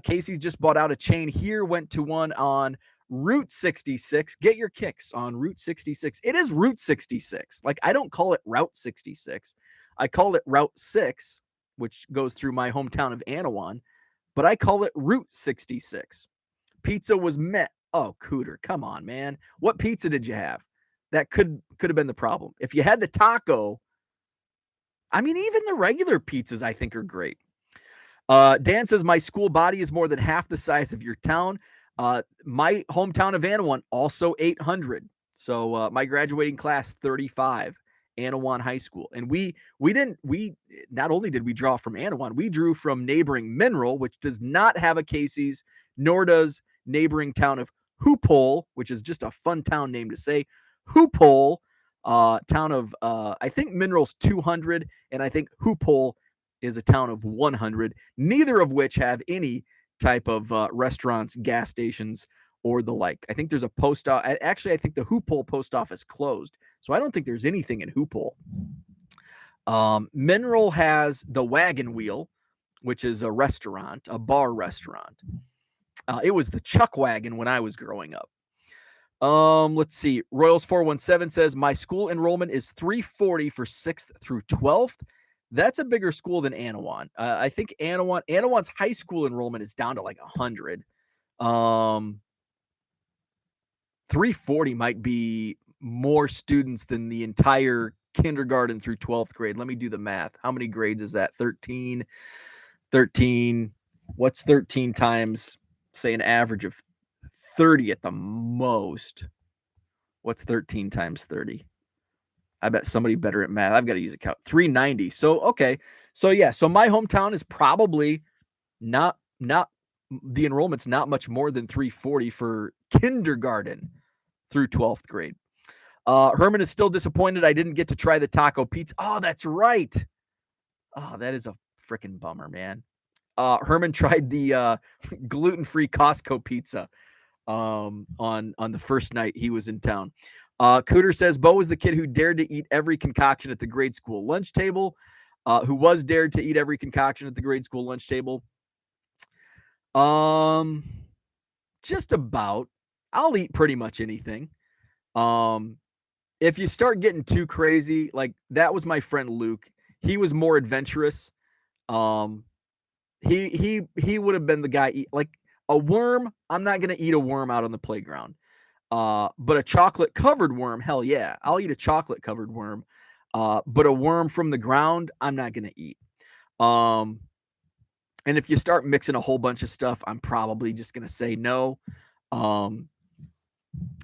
Casey's just bought out a chain here, went to one on Route 66. Get your kicks on Route 66. It is Route 66. Like, I don't call it Route 66. I call it Route 6, which goes through my hometown of Anawan, but I call it Route 66. Pizza was met. Oh, Cooter, come on, man. What pizza did you have? That could have been the problem. If you had the taco, I mean, even the regular pizzas I think are great. Dan says, my school body is more than half the size of your town. My hometown of Anawan, also 800. So my graduating class, 35, Anawan High School. And we not only did we draw from Anawan, we drew from neighboring Mineral, which does not have a Casey's, nor does neighboring town of Hoopole, which is just a fun town name to say. Hoopole, town of, I think Mineral's 200, and I think Hoopole is a town of 100, neither of which have any type of restaurants, gas stations, or the like. I think there's a post office. Actually, I think the Hoopole post office closed, so I don't think there's anything in Hoopole. Mineral has the Wagon Wheel, which is a restaurant, a bar restaurant. It was the Chuck Wagon when I was growing up. Let's see. Royals 417 says my school enrollment is 340 for 6th through 12th. That's a bigger school than Anawan. I think Anawan's high school enrollment is down to like 100. 340 might be more students than the entire kindergarten through 12th grade. Let me do the math. How many grades is that? 13. What's 13 times, say, an average of 30 at the most? What's 13 times 30? I bet somebody better at math. I've got to use a count. 390. So, okay. So, yeah. So my hometown is probably not the enrollment's not much more than 340 for kindergarten through 12th grade. Herman is still disappointed I didn't get to try the taco pizza. Oh, that's right. Oh, that is a freaking bummer, man. Herman tried the gluten-free Costco pizza on the first night he was in town. Cooter says Bo was the kid who dared to eat every concoction at the grade school lunch table. Who was dared to eat every concoction at the grade school lunch table? Just about. I'll eat pretty much anything. If you start getting too crazy, like that was my friend Luke. He was more adventurous. He would have been the guy like a worm. I'm not gonna eat a worm out on the playground. But a chocolate covered worm, hell yeah, I'll eat a chocolate covered worm. But a worm from the ground, I'm not gonna eat. And if you start mixing a whole bunch of stuff, I'm probably just gonna say no.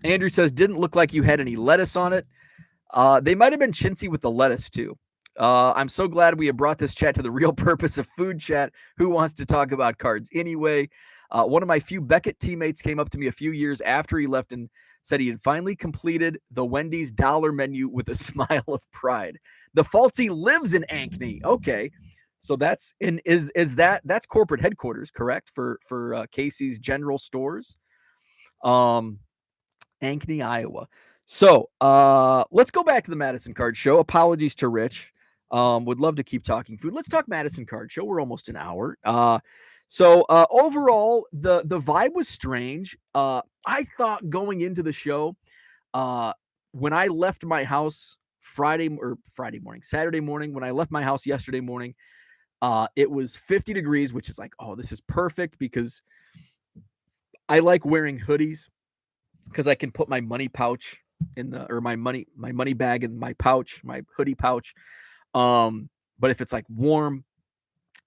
Andrew says, didn't look like you had any lettuce on it. They might have been chintzy with the lettuce too. I'm so glad we have brought this chat to the real purpose of food chat. Who wants to talk about cards anyway? One of my few Beckett teammates came up to me a few years after he left and said he had finally completed the Wendy's dollar menu with a smile of pride. The Falsey lives in Ankeny. Okay. So that's that's corporate headquarters, correct? For Casey's General Stores. Ankeny, Iowa. So let's go back to the Madison Card Show. Apologies to Rich. Would love to keep talking food. Let's talk Madison Card Show. We're almost an hour. So overall, the vibe was strange. I thought going into the show, when I left my house Saturday morning, when I left my house yesterday morning, it was 50 degrees, which is like, oh, this is perfect because I like wearing hoodies because I can put my money pouch my money bag in my pouch, my hoodie pouch. But if it's like warm,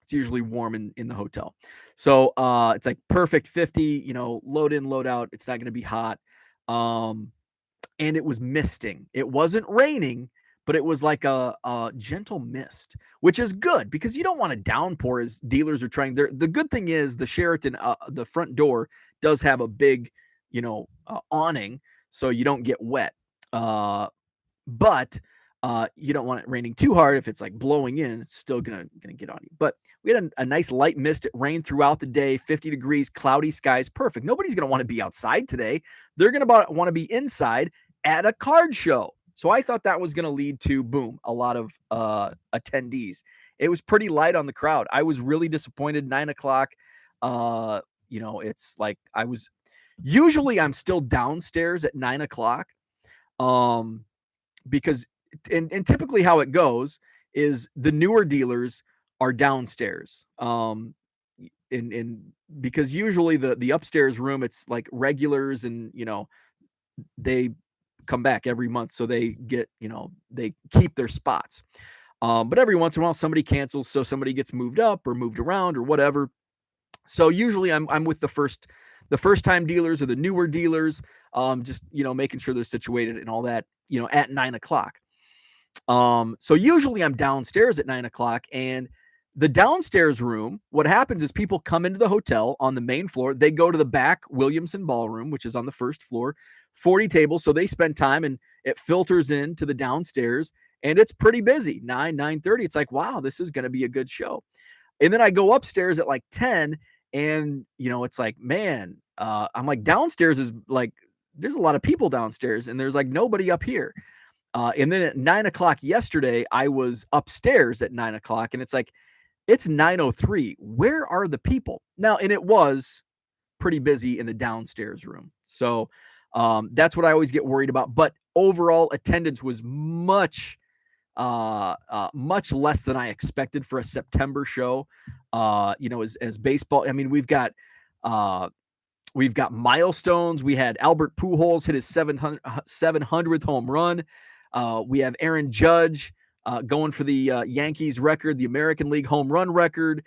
it's usually warm in the hotel. So it's like perfect 50, load in, load out. It's not going to be hot. And it was misting. It wasn't raining, but it was like a gentle mist, which is good because you don't want a downpour as dealers are trying. The good thing is the Sheraton, the front door does have a big, awning, so you don't get wet. But you don't want it raining too hard. If it's like blowing in, it's still gonna get on you. But we had a nice light mist. It rained throughout the day, 50 degrees, cloudy skies, perfect. Nobody's gonna want to be outside today. They're gonna want to be inside at a card show. So I thought that was gonna lead to boom, a lot of attendees. It was pretty light on the crowd. I was really disappointed. 9 o'clock. It's like usually I'm still downstairs at 9 o'clock. Because and typically how it goes is the newer dealers are downstairs. And because usually the upstairs room, it's like regulars and, they come back every month. So they get, they keep their spots. But every once in a while somebody cancels. So somebody gets moved up or moved around or whatever. So usually I'm with the first time dealers or the newer dealers, just, making sure they're situated and all that, at 9 o'clock. So usually I'm downstairs at 9 o'clock and The downstairs room, what happens is people come into the hotel on the main floor. They go to the back Williamson Ballroom, which is on the first floor, 40 tables. So they spend time and it filters into the downstairs and it's pretty busy. 9:30. It's like, wow, this is going to be a good show. And then I go upstairs at like 10 and, it's like, man, I'm like, downstairs is like, there's a lot of people downstairs and there's like nobody up here. And then at 9:00 yesterday, I was upstairs at 9:00 and it's like, it's 9:03. Where are the people? Now, and it was pretty busy in the downstairs room. So that's what I always get worried about. But overall attendance was much less than I expected for a September show. As baseball, I mean, we've got milestones. We had Albert Pujols hit his 700th home run. We have Aaron Judge going for the Yankees record, the American League home run record.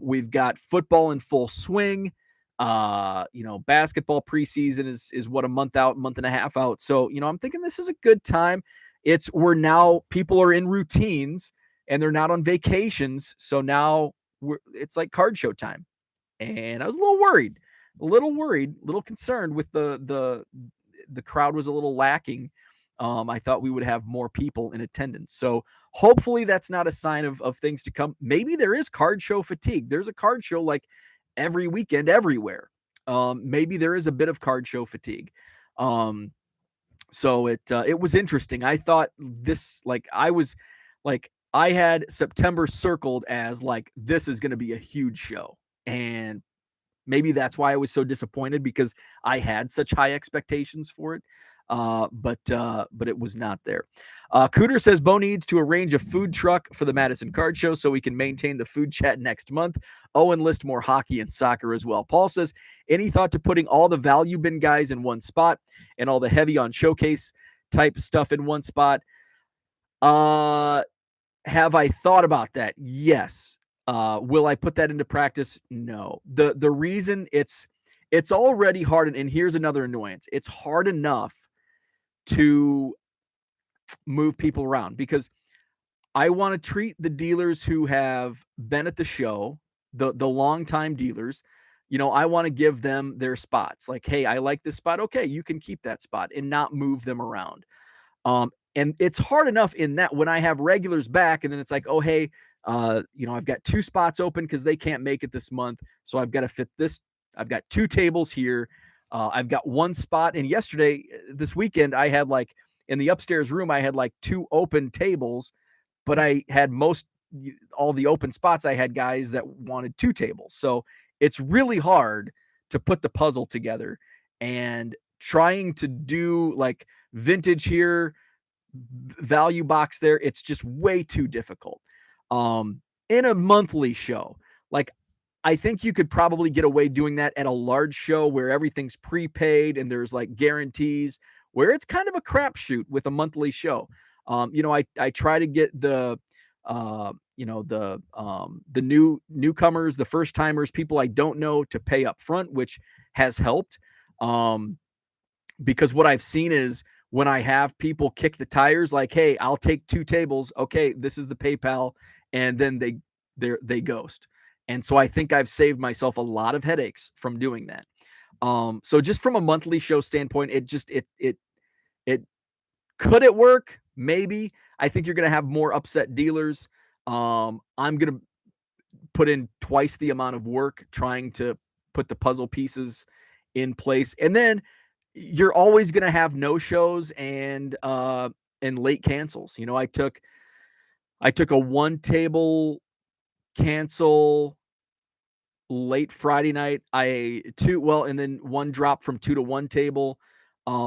We've got football in full swing. Basketball preseason is what, a month and a half out. So, I'm thinking this is a good time. People are in routines and they're not on vacations. So now it's like card show time. And I was a little worried, a little concerned with the crowd was a little lacking. I thought we would have more people in attendance. So hopefully that's not a sign of things to come. Maybe there is card show fatigue. There's a card show like every weekend, everywhere. Maybe there is a bit of card show fatigue. So it was interesting. I thought I had September circled as like, this is going to be a huge show. And maybe that's why I was so disappointed, because I had such high expectations for it. But it was not there. Cooter says Bo needs to arrange a food truck for the Madison Card Show so we can maintain the food chat next month. Oh, and list more hockey and soccer as well. Paul says, any thought to putting all the value bin guys in one spot and all the heavy on showcase type stuff in one spot? Have I thought about that? Yes. Will I put that into practice? No. The reason it's already hard, and here's another annoyance. It's hard enough to move people around because I want to treat the dealers who have been at the show, the longtime dealers, I want to give them their spots. Like, hey, I like this spot. Okay, you can keep that spot and not move them around. And it's hard enough in that when I have regulars back and then it's like, oh, hey, I've got 2 spots open because they can't make it this month. So I've got to fit this. I've got 2 tables here. I've got 1 spot. And this weekend, I had like in the upstairs room, I had like 2 open tables, but I had all the open spots. I had guys that wanted 2 tables. So it's really hard to put the puzzle together, and trying to do like vintage here, value box there. It's just way too difficult. In a monthly show, like, I think you could probably get away doing that at a large show where everything's prepaid and there's like guarantees, where it's kind of a crapshoot with a monthly show. I try to get the newcomers, the first timers, people I don't know, to pay up front, which has helped. Because what I've seen is when I have people kick the tires, like, hey, I'll take 2 tables. Okay, this is the PayPal. And then they ghost. And so I think I've saved myself a lot of headaches from doing that. So just from a monthly show standpoint, could it work? Maybe. I think you're going to have more upset dealers. I'm going to put in twice the amount of work trying to put the puzzle pieces in place. And then you're always going to have no shows and late cancels. I took a 1 table cancel late Friday night. And then 1 drop from 2 to 1 table,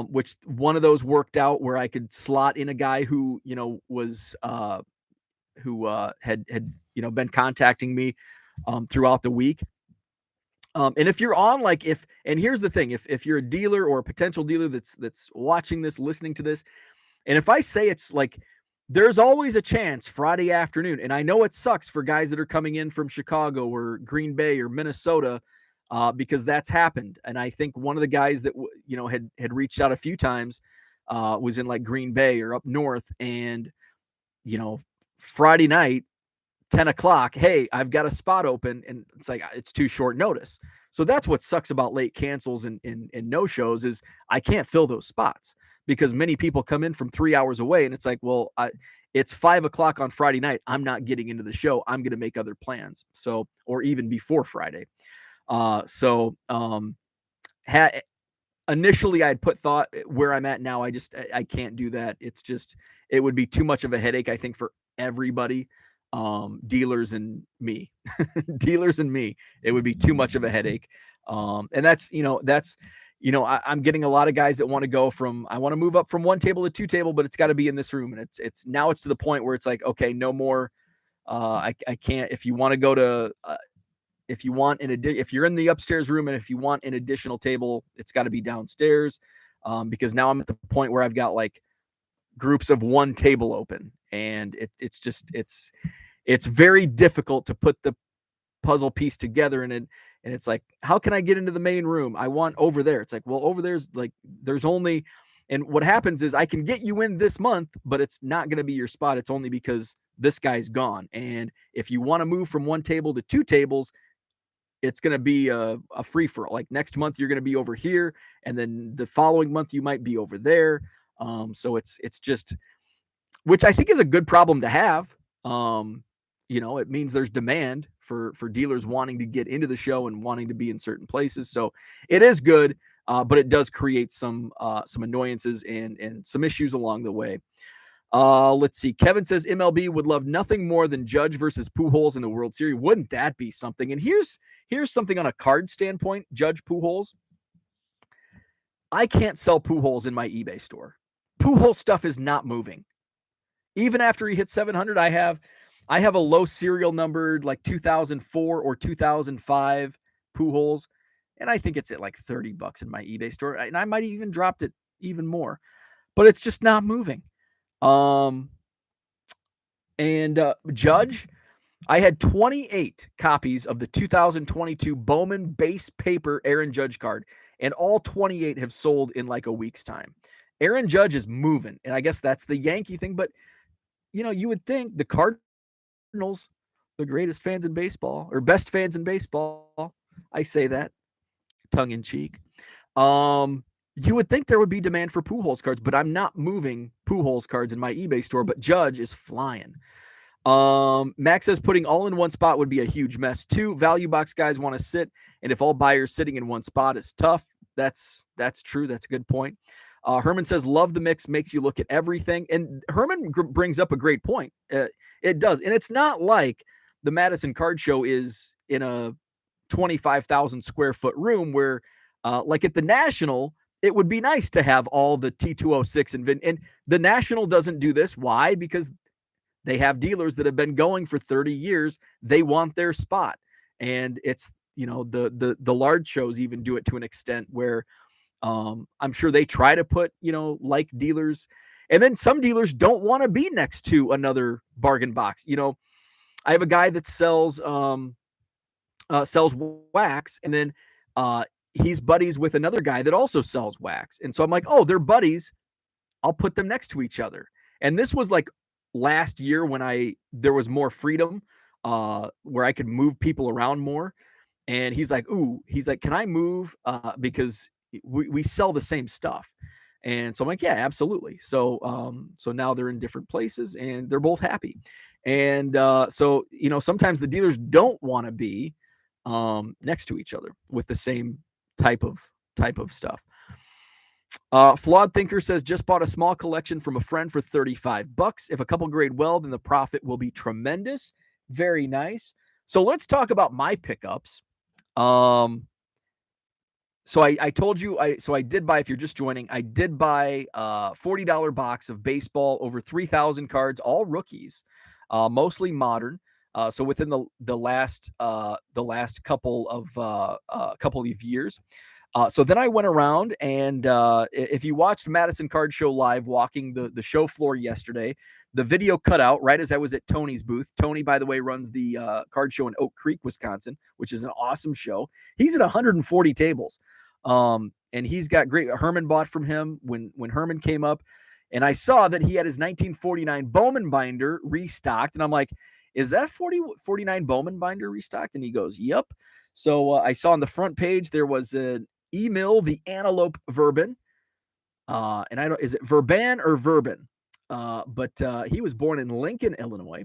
which one of those worked out where I could slot in a guy who, was, had been contacting me, throughout the week. And if you're on, and here's the thing, if you're a dealer or a potential dealer that's watching this, listening to this, and if I say it's like, there's always a chance Friday afternoon. And I know it sucks for guys that are coming in from Chicago or Green Bay or Minnesota, because that's happened. And I think one of the guys that, had reached out a few times, was in like Green Bay or up north. And, Friday night, 10 o'clock, hey, I've got a spot open, and it's like, it's too short notice. So that's what sucks about late cancels and no shows is I can't fill those spots because many people come in from 3 hours away, and it's like, well, it's 5 o'clock on Friday night. I'm not getting into the show. I'm going to make other plans. So, or even before Friday. Initially I'd put thought where I'm at now. I can't do that. It's just, it would be too much of a headache, I think, for everybody, dealers and me, it would be too much of a headache. And I'm getting a lot of guys that want to go from, I want to move up from 1 table to 2 table, but it's got to be in this room. And it's now it's to the point where it's like, okay, no more. I can't, if you want to go to, if you're in the upstairs room and if you want an additional table, it's got to be downstairs, because now I'm at the point where I've got like groups of 1 table open, and it's very difficult to put the puzzle piece together. And it's like, how can I get into the main room? I want over there. It's like, well, over there's like, there's only, and what happens is I can get you in this month, but it's not going to be your spot. It's only because this guy's gone. And if you want to move from 1 table to 2 tables, it's going to be a free for all. Like next month, you're going to be over here. And then the following month, you might be over there. So it's just, which I think is a good problem to have. It means there's demand for dealers wanting to get into the show and wanting to be in certain places. So it is good, but it does create some annoyances and some issues along the way. Let's see. Kevin says MLB would love nothing more than Judge versus Pujols in the World Series. Wouldn't that be something? And here's something on a card standpoint. Judge Pujols. I can't sell Pujols in my eBay store. Pujols stuff is not moving. Even after he hit 700, I have a low serial numbered like 2004 or 2005 Pujols, and I think it's at like $30 in my eBay store, and I might have even dropped it even more, but it's just not moving. Judge, I had 28 copies of the 2022 Bowman base paper Aaron Judge card, and all 28 have sold in like a week's time. Aaron Judge is moving, and I guess that's the Yankee thing, but you would think the Cardinals, the greatest fans in baseball, or best fans in baseball, I say that tongue in cheek. You would think there would be demand for Pujols cards, but I'm not moving Pujols cards in my eBay store, but Judge is flying. Max says putting all in one spot would be a huge mess too. Value box guys want to sit, and if all buyers sitting in one spot is tough. That's true. That's a good point. Herman says, love the mix, makes you look at everything. And Herman brings up a great point. It does. And it's not like the Madison Card Show is in a 25,000 square foot room where, like at the National, it would be nice to have all the T206 and the National doesn't do this. Why? Because they have dealers that have been going for 30 years. They want their spot. And it's, the large shows even do it to an extent where I'm sure they try to put, like dealers, and then some dealers don't want to be next to another bargain box. I have a guy that sells wax, and then he's buddies with another guy that also sells wax. And so I'm like, oh, they're buddies. I'll put them next to each other. And this was like last year when there was more freedom, where I could move people around more. And he's like, can I move? Because we sell the same stuff. And so I'm like, yeah, absolutely. So now they're in different places and they're both happy. And so sometimes the dealers don't want to be next to each other with the same type of stuff. Flawed Thinker says, just bought a small collection from a friend for $35. If a couple grade well, then the profit will be tremendous. Very nice. So let's talk about my pickups. So I told you, I did buy, if you're just joining, I did buy a $40 box of baseball, over 3,000 cards, all rookies, mostly modern. So within the last couple of years. So then I went around, and if you watched Madison Card Show live, walking the show floor yesterday, the video cut out right as I was at Tony's booth. Tony, by the way, runs the card show in Oak Creek, Wisconsin, which is an awesome show. He's at 140 tables, and he's got great. Herman bought from him when Herman came up, and I saw that he had his 1949 Bowman binder restocked, and I'm like, is that 49 Bowman binder restocked? And he goes, yep. So I saw on the front page there was an Emil the Antelope Verbin. And I don't, is it Verban or Verbin? But he was born in Lincoln, Illinois,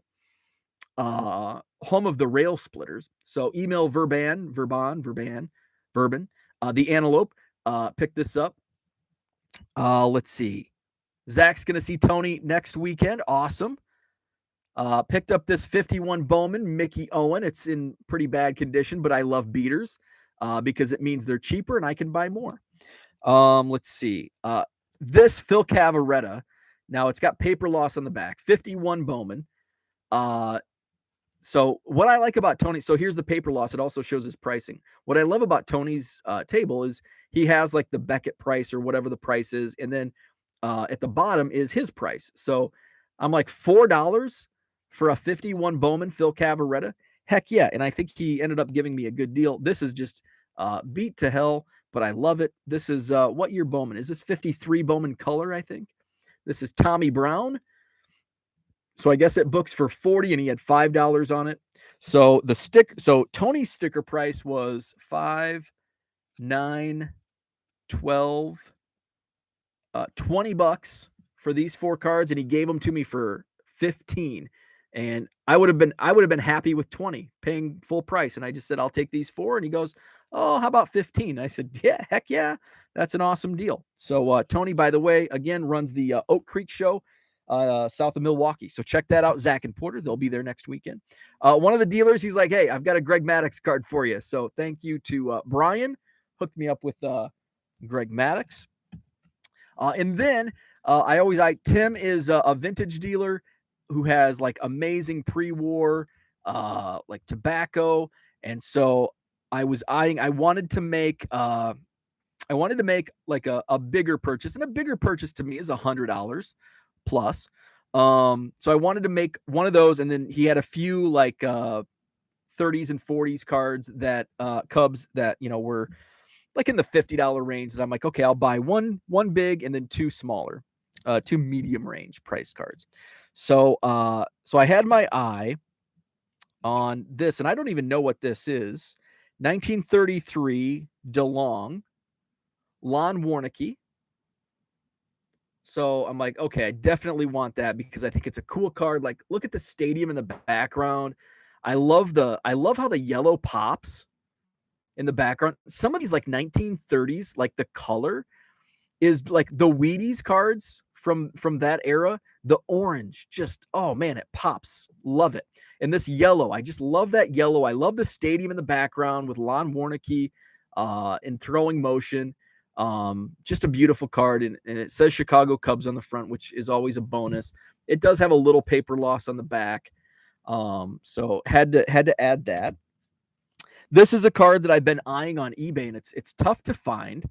home of the rail splitters. So Emil Verbin, the Antelope, picked this up. Let's see. Zach's going to see Tony next weekend. Awesome. Picked up this 51 Bowman Mickey Owen. It's in pretty bad condition, but I love beaters because it means they're cheaper and I can buy more. Let's see. This Phil Cavaretta. Now it's got paper loss on the back. 51 Bowman. So what I like about Tony, so here's the paper loss. It also shows his pricing. What I love about Tony's table is he has like the Beckett price or whatever the price is. And then at the bottom is his price. So I'm like $4 for a 51 Bowman Phil Cavaretta. Heck yeah. And I think he ended up giving me a good deal. This is just beat to hell, but I love it. This is what year Bowman? Is this 53 Bowman color, I think? This is Tommy Brown. So I guess it books for $40 and he had $5 on it. So so Tony's sticker price was $5, $9, $12, $20 for these 4 cards, and he gave them to me for $15. And I would have been happy with 20, paying full price. And I just said, I'll take these 4. And he goes, oh, how about 15? I said, yeah, heck yeah. That's an awesome deal. So Tony, by the way, again, runs the Oak Creek show south of Milwaukee. So check that out. Zach and Porter, they'll be there next weekend. One of the dealers, he's like, hey, I've got a Greg Maddux card for you. So thank you to Brian, hooked me up with Greg Maddux. And then Tim is a vintage dealer who has like amazing pre-war, like tobacco. And so I wanted to make like a bigger purchase, and a bigger purchase to me is $100 plus. So I wanted to make one of those. And then he had a few like 30s and 40s cards that Cubs that, were like in the $50 range, that I'm like, okay, I'll buy one big and then 2 smaller, 2 medium range price cards. So I had my eye on this, and I don't even know what this is. 1933 DeLong, Lon Warnicki. So I'm like, okay, I definitely want that because I think it's a cool card. Like, look at the stadium in the background. I love how the yellow pops in the background. Some of these like 1930s, like the color is like the Wheaties cards from that era. The orange, just, oh man, it pops. Love it. And this yellow, I just love that yellow. I love the stadium in the background with Lon Warnicki in throwing motion. Just a beautiful card, and it says Chicago Cubs on the front, which is always a bonus. It does have a little paper loss on the back, so had to add that. This is a card that I've been eyeing on eBay, and it's tough to find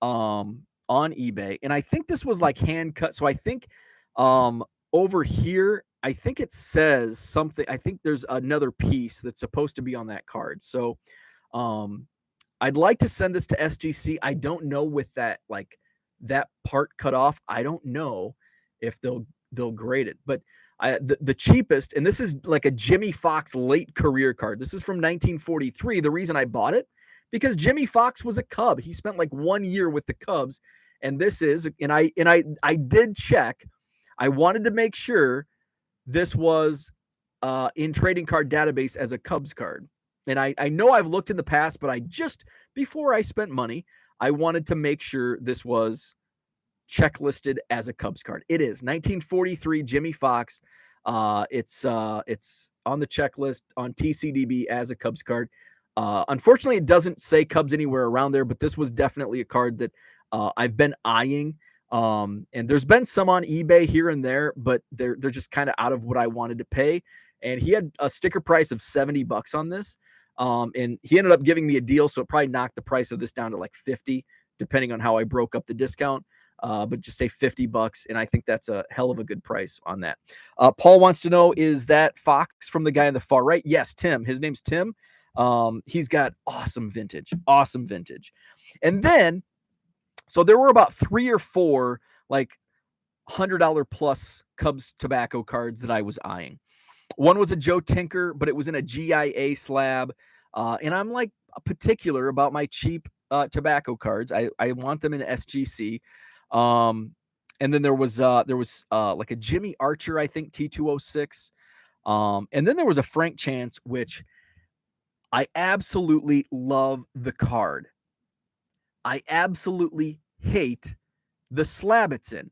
on eBay. And I think this was like hand cut. So I think over here, I think it says something. I think there's another piece that's supposed to be on that card. So I'd like to send this to SGC. I don't know with that, like that part cut off. I don't know if they'll grade it, but the cheapest, and this is like a Jimmy Fox late career card. This is from 1943. The reason I bought it, because Jimmy Fox was a Cub. He spent like 1 year with the Cubs, and this is, and I did check. I wanted to make sure this was in Trading Card Database as a Cubs card. And I know I've looked in the past, but before I spent money, I wanted to make sure this was checklisted as a Cubs card. It is 1943 Jimmy Fox. It's on the checklist on TCDB as a Cubs card. Unfortunately, it doesn't say Cubs anywhere around there, but this was definitely a card that I've been eyeing. And there's been some on eBay here and there, but they're just kind of out of what I wanted to pay. And he had a sticker price of $70 on this. And he ended up giving me a deal, so it probably knocked the price of this down to like 50, depending on how I broke up the discount. But just say $50, and I think that's a hell of a good price on that. Paul wants to know, is that Fox from the guy on the far right? Yes, Tim. His name's Tim. He's got awesome vintage. And then, so there were about 3 or 4 like $100 plus Cubs tobacco cards that I was eyeing. One was a Joe Tinker, but it was in a GIA slab. And I'm like particular about my cheap tobacco cards. I want them in SGC. And then there was like a Jimmy Archer, I think T206. And then there was a Frank Chance, which I absolutely love the card. I absolutely hate the slab it's in.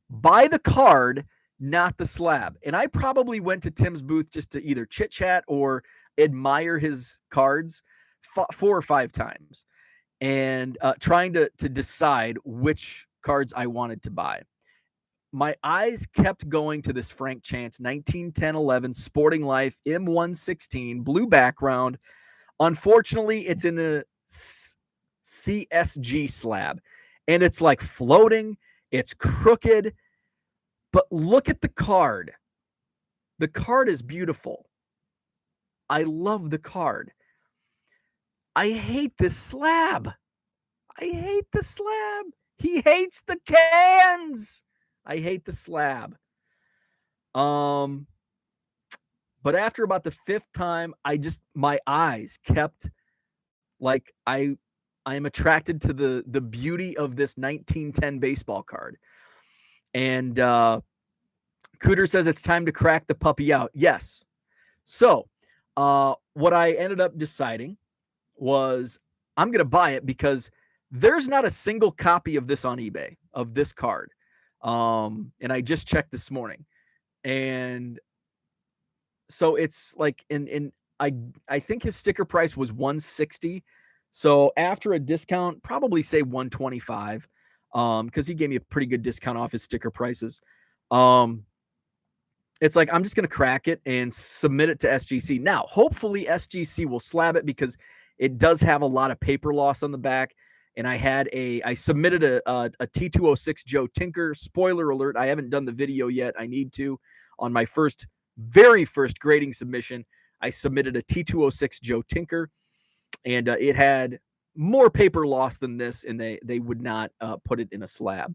Buy the card, not the slab. And I probably went to Tim's booth just to either chit chat or admire his cards 4 or 5 times, and trying to decide which cards I wanted to buy. My eyes kept going to this Frank Chance 1910-11 Sporting Life M116 blue background. Unfortunately, it's in a CSG slab, and it's like floating. It's crooked, but look at the card. The card is beautiful. I love the card. I hate this slab. I hate the slab. He hates the cans. I hate the slab. But after about the 5th time, my eyes kept like I am attracted to the beauty of this 1910 baseball card. And Cooter says it's time to crack the puppy out. Yes. So what I ended up deciding was I'm going to buy it because there's not a single copy of this on eBay, of this card. And I just checked this morning. And so it's like I think his sticker price was $160. So after a discount, probably say $125, because he gave me a pretty good discount off his sticker prices. It's like I'm just going to crack it and submit it to SGC. Now, hopefully SGC will slab it because it does have a lot of paper loss on the back. And I submitted a T206 Joe Tinker. Spoiler alert, I haven't done the video yet. I need to. On my very first grading submission, I submitted a T206 Joe Tinker, and it had more paper loss than this, and they would not put it in a slab.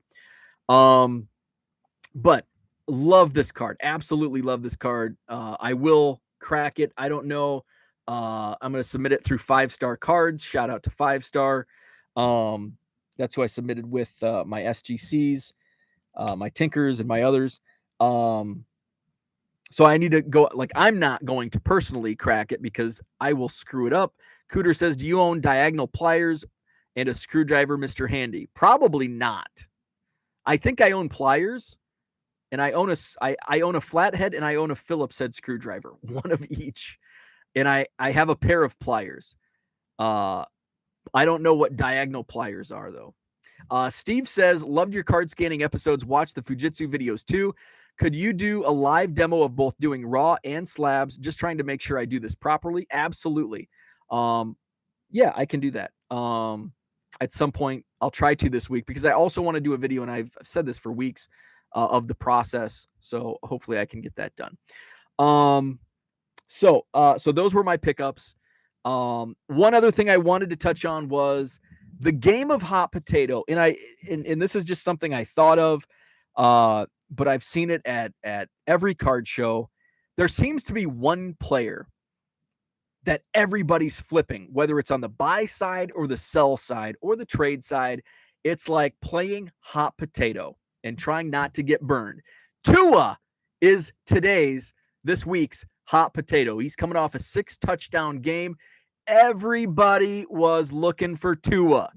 But love this card. Absolutely love this card. I will crack it. I don't know. I'm going to submit it through 5-Star Cards. Shout out to 5-Star. That's who I submitted with my SGCs, my Tinkers, and my others. So I need to go, like, I'm not going to personally crack it because I will screw it up. Cooter says, do you own diagonal pliers and a screwdriver, Mr. Handy? Probably not. I think I own pliers, and I own a flathead, and I own a Phillips head screwdriver, one of each. And I have a pair of pliers. I don't know what diagonal pliers are, though. Steve says, loved your card scanning episodes. Watch the Fujitsu videos, too. Could you do a live demo of both doing raw and slabs? Just trying to make sure I do this properly. Absolutely. Yeah, I can do that. At some point, I'll try to this week because I also want to do a video, and I've said this for weeks, of the process. So hopefully I can get that done. So those were my pickups. One other thing I wanted to touch on was the game of hot potato. And this is just something I thought of, but I've seen it at every card show. There seems to be one player that everybody's flipping, whether it's on the buy side or the sell side or the trade side. It's like playing hot potato and trying not to get burned. Tua is this week's hot potato. He's coming off a 6-touchdown game. Everybody was looking for Tua.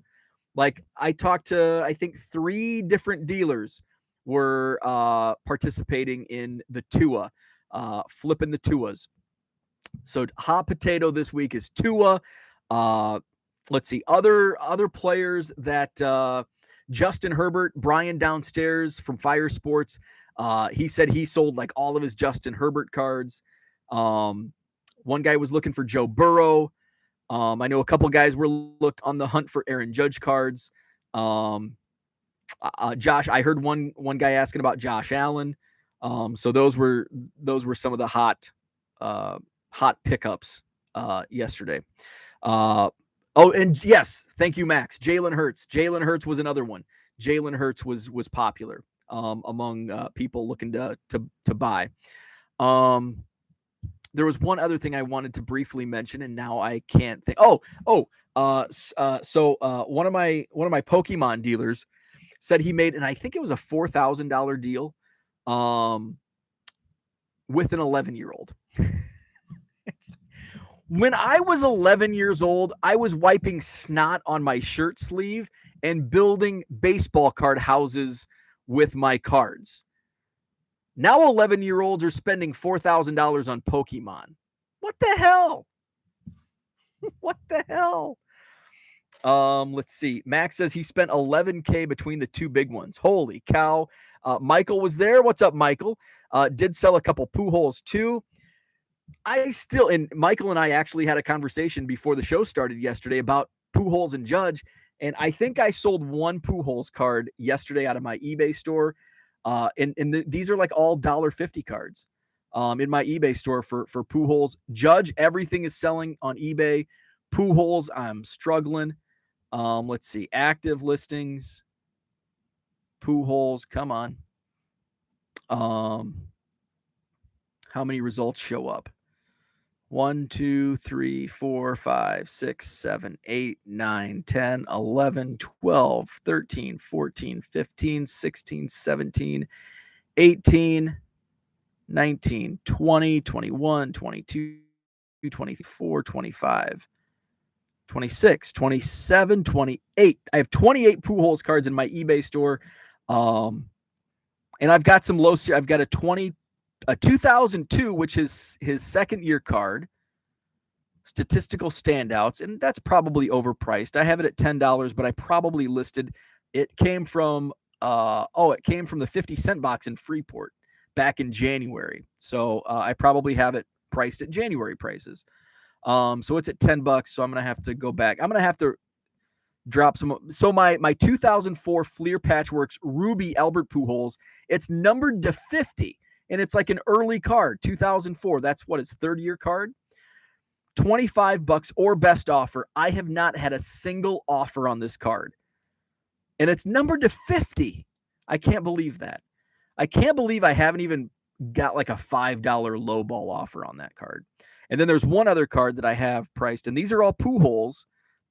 Like, I talked to, I think, 3 different dealers were participating in the Tua, flipping the Tuas. So hot potato this week is Tua. Let's see, other players that Justin Herbert, Brian downstairs from Fire Sports, he said he sold like all of his Justin Herbert cards. One guy was looking for Joe Burrow. I know a couple guys were on the hunt for Aaron Judge cards. Josh, I heard one guy asking about Josh Allen. So those were some of the hot pickups yesterday. And yes, thank you, Max. Jalen Hurts. Jalen Hurts was another one. Jalen Hurts was popular among people looking to buy. There was one other thing I wanted to briefly mention, and now I can't think. One of my Pokemon dealers said he made, and I think it was a $4,000 deal, with an 11-year-old. When I was 11 years old, I was wiping snot on my shirt sleeve and building baseball card houses with my cards. Now 11-year-olds are spending $4,000 on Pokemon. What the hell? What the hell? Let's see. Max says he spent $11K between the two big ones. Holy cow. Michael was there. What's up, Michael? Did sell a couple Pujols too. And Michael and I actually had a conversation before the show started yesterday about Pujols and Judge. And I think I sold one Pujols card yesterday out of my eBay store. These are like all $1.50 cards in my eBay store for Pujols. Judge, everything is selling on eBay. Pujols, I'm struggling. Let's see. Active listings. Pujols, come on. How many results show up? 1, 2, 3, 4, 5, 6, 7, 8, 9, 10, 11, 12, 13, 14, 15, 16, 17, 18, 19, 20, 21, 22, 24, 25, 26, 27, 28. I have 28 Pujols cards in my eBay store. And I've got some low. I've got a 2002, which is his second year card, statistical standouts, and that's probably overpriced. I have it at $10, but I probably listed it came from the 50-cent box in Freeport back in January. So I probably have it priced at January prices. So it's at $10. So I'm gonna have to go back. I'm gonna have to drop some. So my 2004 Fleer Patchworks Ruby Albert Pujols, it's numbered to 50. And it's like an early card, 2004. That's what it's third year card. $25 or best offer. I have not had a single offer on this card. And it's numbered to 50. I can't believe that. I can't believe I haven't even got like a $5 lowball offer on that card. And then there's one other card that I have priced, and these are all Pujols.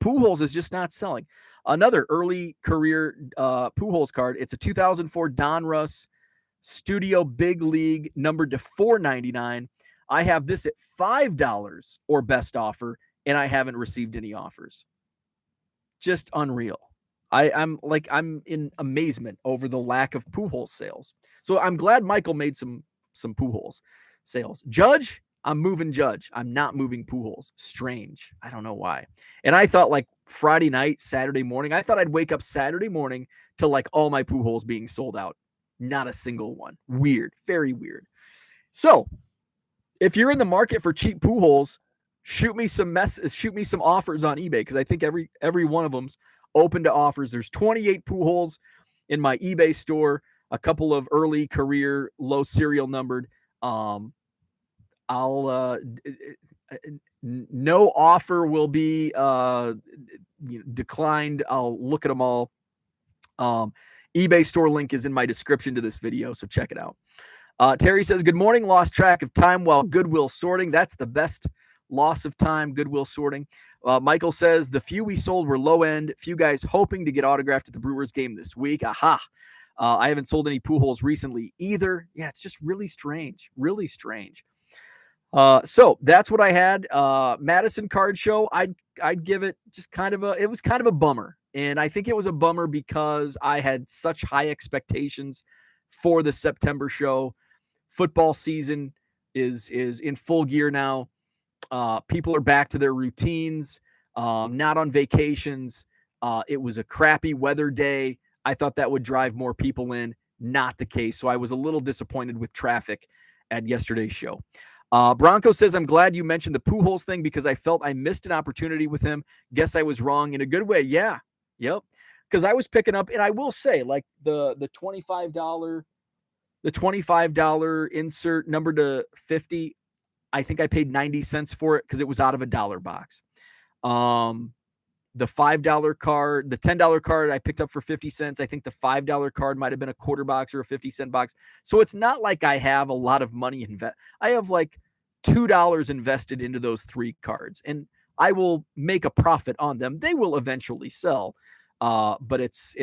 Pujols is just not selling. Another early career Pujols card. It's a 2004 Donruss Studio Big League, numbered to $4.99. I have this at $5 or best offer, and I haven't received any offers. Just unreal. I'm in amazement over the lack of Pujols sales. So I'm glad Michael made some Pujols sales. Judge, I'm moving Judge. I'm not moving Pujols. Strange. I don't know why. And I thought like Friday night, Saturday morning, I thought I'd wake up Saturday morning to like all my Pujols being sold out. Not a single one. Weird. Very weird. So if you're in the market for cheap Pujols, shoot me some offers on eBay, because I think every one of them's open to offers. There's 28 Pujols in my eBay store, a couple of early career, low serial numbered. No offer will be declined. I'll look at them all. eBay store link is in my description to this video, so check it out. Terry says, good morning. Lost track of time while Goodwill sorting. That's the best loss of time, Goodwill sorting. Michael says, the few we sold were low end. Few guys hoping to get autographed at the Brewers game this week. Aha. I haven't sold any Pujols recently either. Yeah, it's just really strange. Really strange. So that's what I had. Madison Card Show, I'd give it just it was kind of a bummer. And I think it was a bummer because I had such high expectations for the September show. Football season is in full gear now. People are back to their routines, not on vacations. It was a crappy weather day. I thought that would drive more people in. Not the case. So I was a little disappointed with traffic at yesterday's show. Bronco says, I'm glad you mentioned the Pujols thing because I felt I missed an opportunity with him. Guess I was wrong in a good way. Yeah. Yep. Because I was picking up, and I will say, like the $25 insert number to 50, I think I paid 90 cents for it because it was out of a $1 box. The $5 card, the $10 card I picked up for 50 cents. I think the $5 card might have been a quarter box or a 50-cent box. So it's not like I have a lot of money invest. I have like $2 invested into those 3 cards, and I will make a profit on them. They will eventually sell. But it's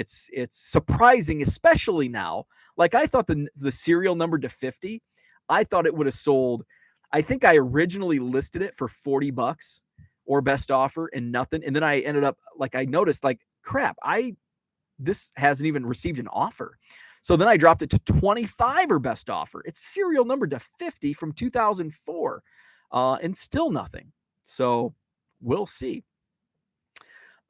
surprising, especially now. Like, I thought the serial number to 50, I thought it would have sold. I think I originally listed it for $40 or best offer and nothing. And then I ended up, like, I noticed, like, crap, this hasn't even received an offer. So then I dropped it to 25 or best offer. It's serial number to 50 from 2004, and still nothing. So we'll see.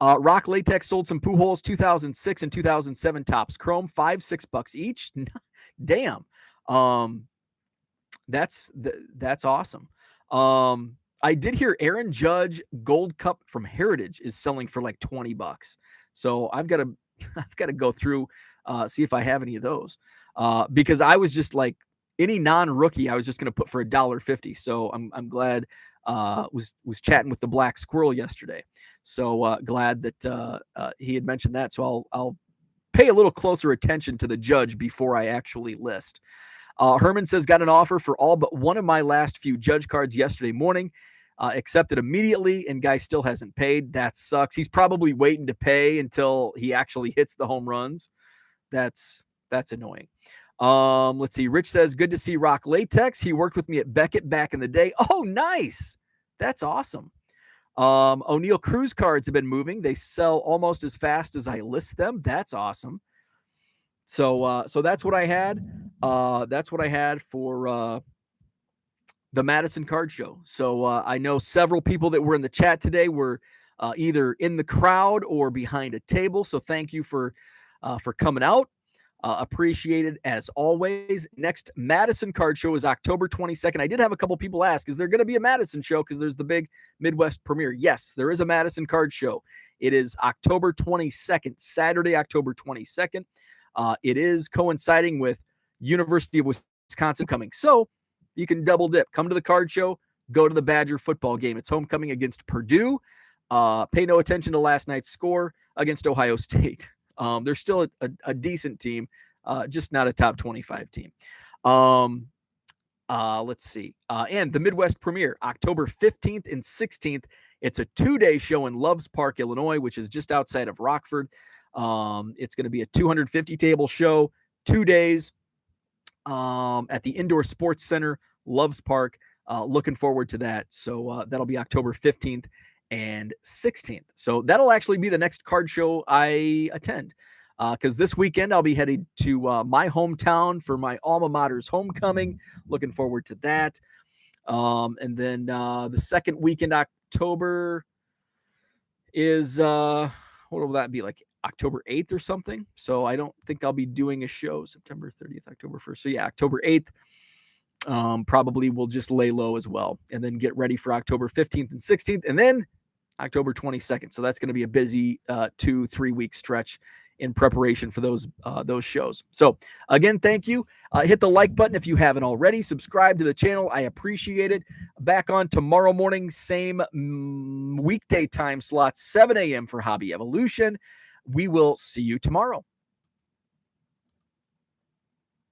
Rock Latex sold some Pujols 2006 and 2007 Topps Chrome, $5-6 each. Damn. That's awesome. I did hear Aaron Judge Gold Cup from Heritage is selling for like $20. So I've got to go through, see if I have any of those. Because I was just like, any non-rookie, I was just going to put for $1.50. So I'm glad. Was chatting with the Black Squirrel yesterday. So glad that he had mentioned that. So I'll pay a little closer attention to the Judge before I actually list. Herman says, got an offer for all but one of my last few Judge cards yesterday morning. Accepted immediately, and guy still hasn't paid. That sucks. He's probably waiting to pay until he actually hits the home runs. That's annoying. Let's see. Rich says, good to see Rock Latex. He worked with me at Beckett back in the day. Oh, nice. That's awesome. O'Neill Cruz cards have been moving. They sell almost as fast as I list them. That's awesome. So that's what I had. That's what I had for the Madison Card Show. So I know several people that were in the chat today were either in the crowd or behind a table. So thank you for coming out. Appreciated as always. Next Madison Card Show is October 22nd. I did have a couple people ask, is there going to be a Madison show? Because there's the big Midwest premiere. Yes, there is a Madison Card Show. It is October 22nd, Saturday, October 22nd. It is coinciding with University of Wisconsin coming. So you can double dip. Come to the card show, go to the Badger football game. It's homecoming against Purdue. Pay no attention to last night's score against Ohio State. They're still a decent team, just not a top 25 team. Let's see. And the Midwest premiere, October 15th and 16th. It's a 2-day show in Loves Park, Illinois, which is just outside of Rockford. It's going to be a 250 table show, 2 days, at the Indoor Sports Center, Loves Park. Looking forward to that. So that'll be October 15th and 16th. So that'll actually be the next card show I attend, because this weekend I'll be headed to my hometown for my alma mater's homecoming. Looking forward to that. And then the second weekend, October, is what will that be, like October 8th or something? So I don't think I'll be doing a show September 30th, October 1st. So yeah, October 8th. Probably we'll just lay low as well, and then get ready for October 15th and 16th, and then October 22nd. So that's going to be a busy 2-3 week stretch in preparation for those shows. So again, thank you. Hit the like button if you haven't already. Subscribe to the channel. I appreciate it. Back on tomorrow morning, same weekday time slot, 7 a.m. for Hobby Evolution. We will see you tomorrow.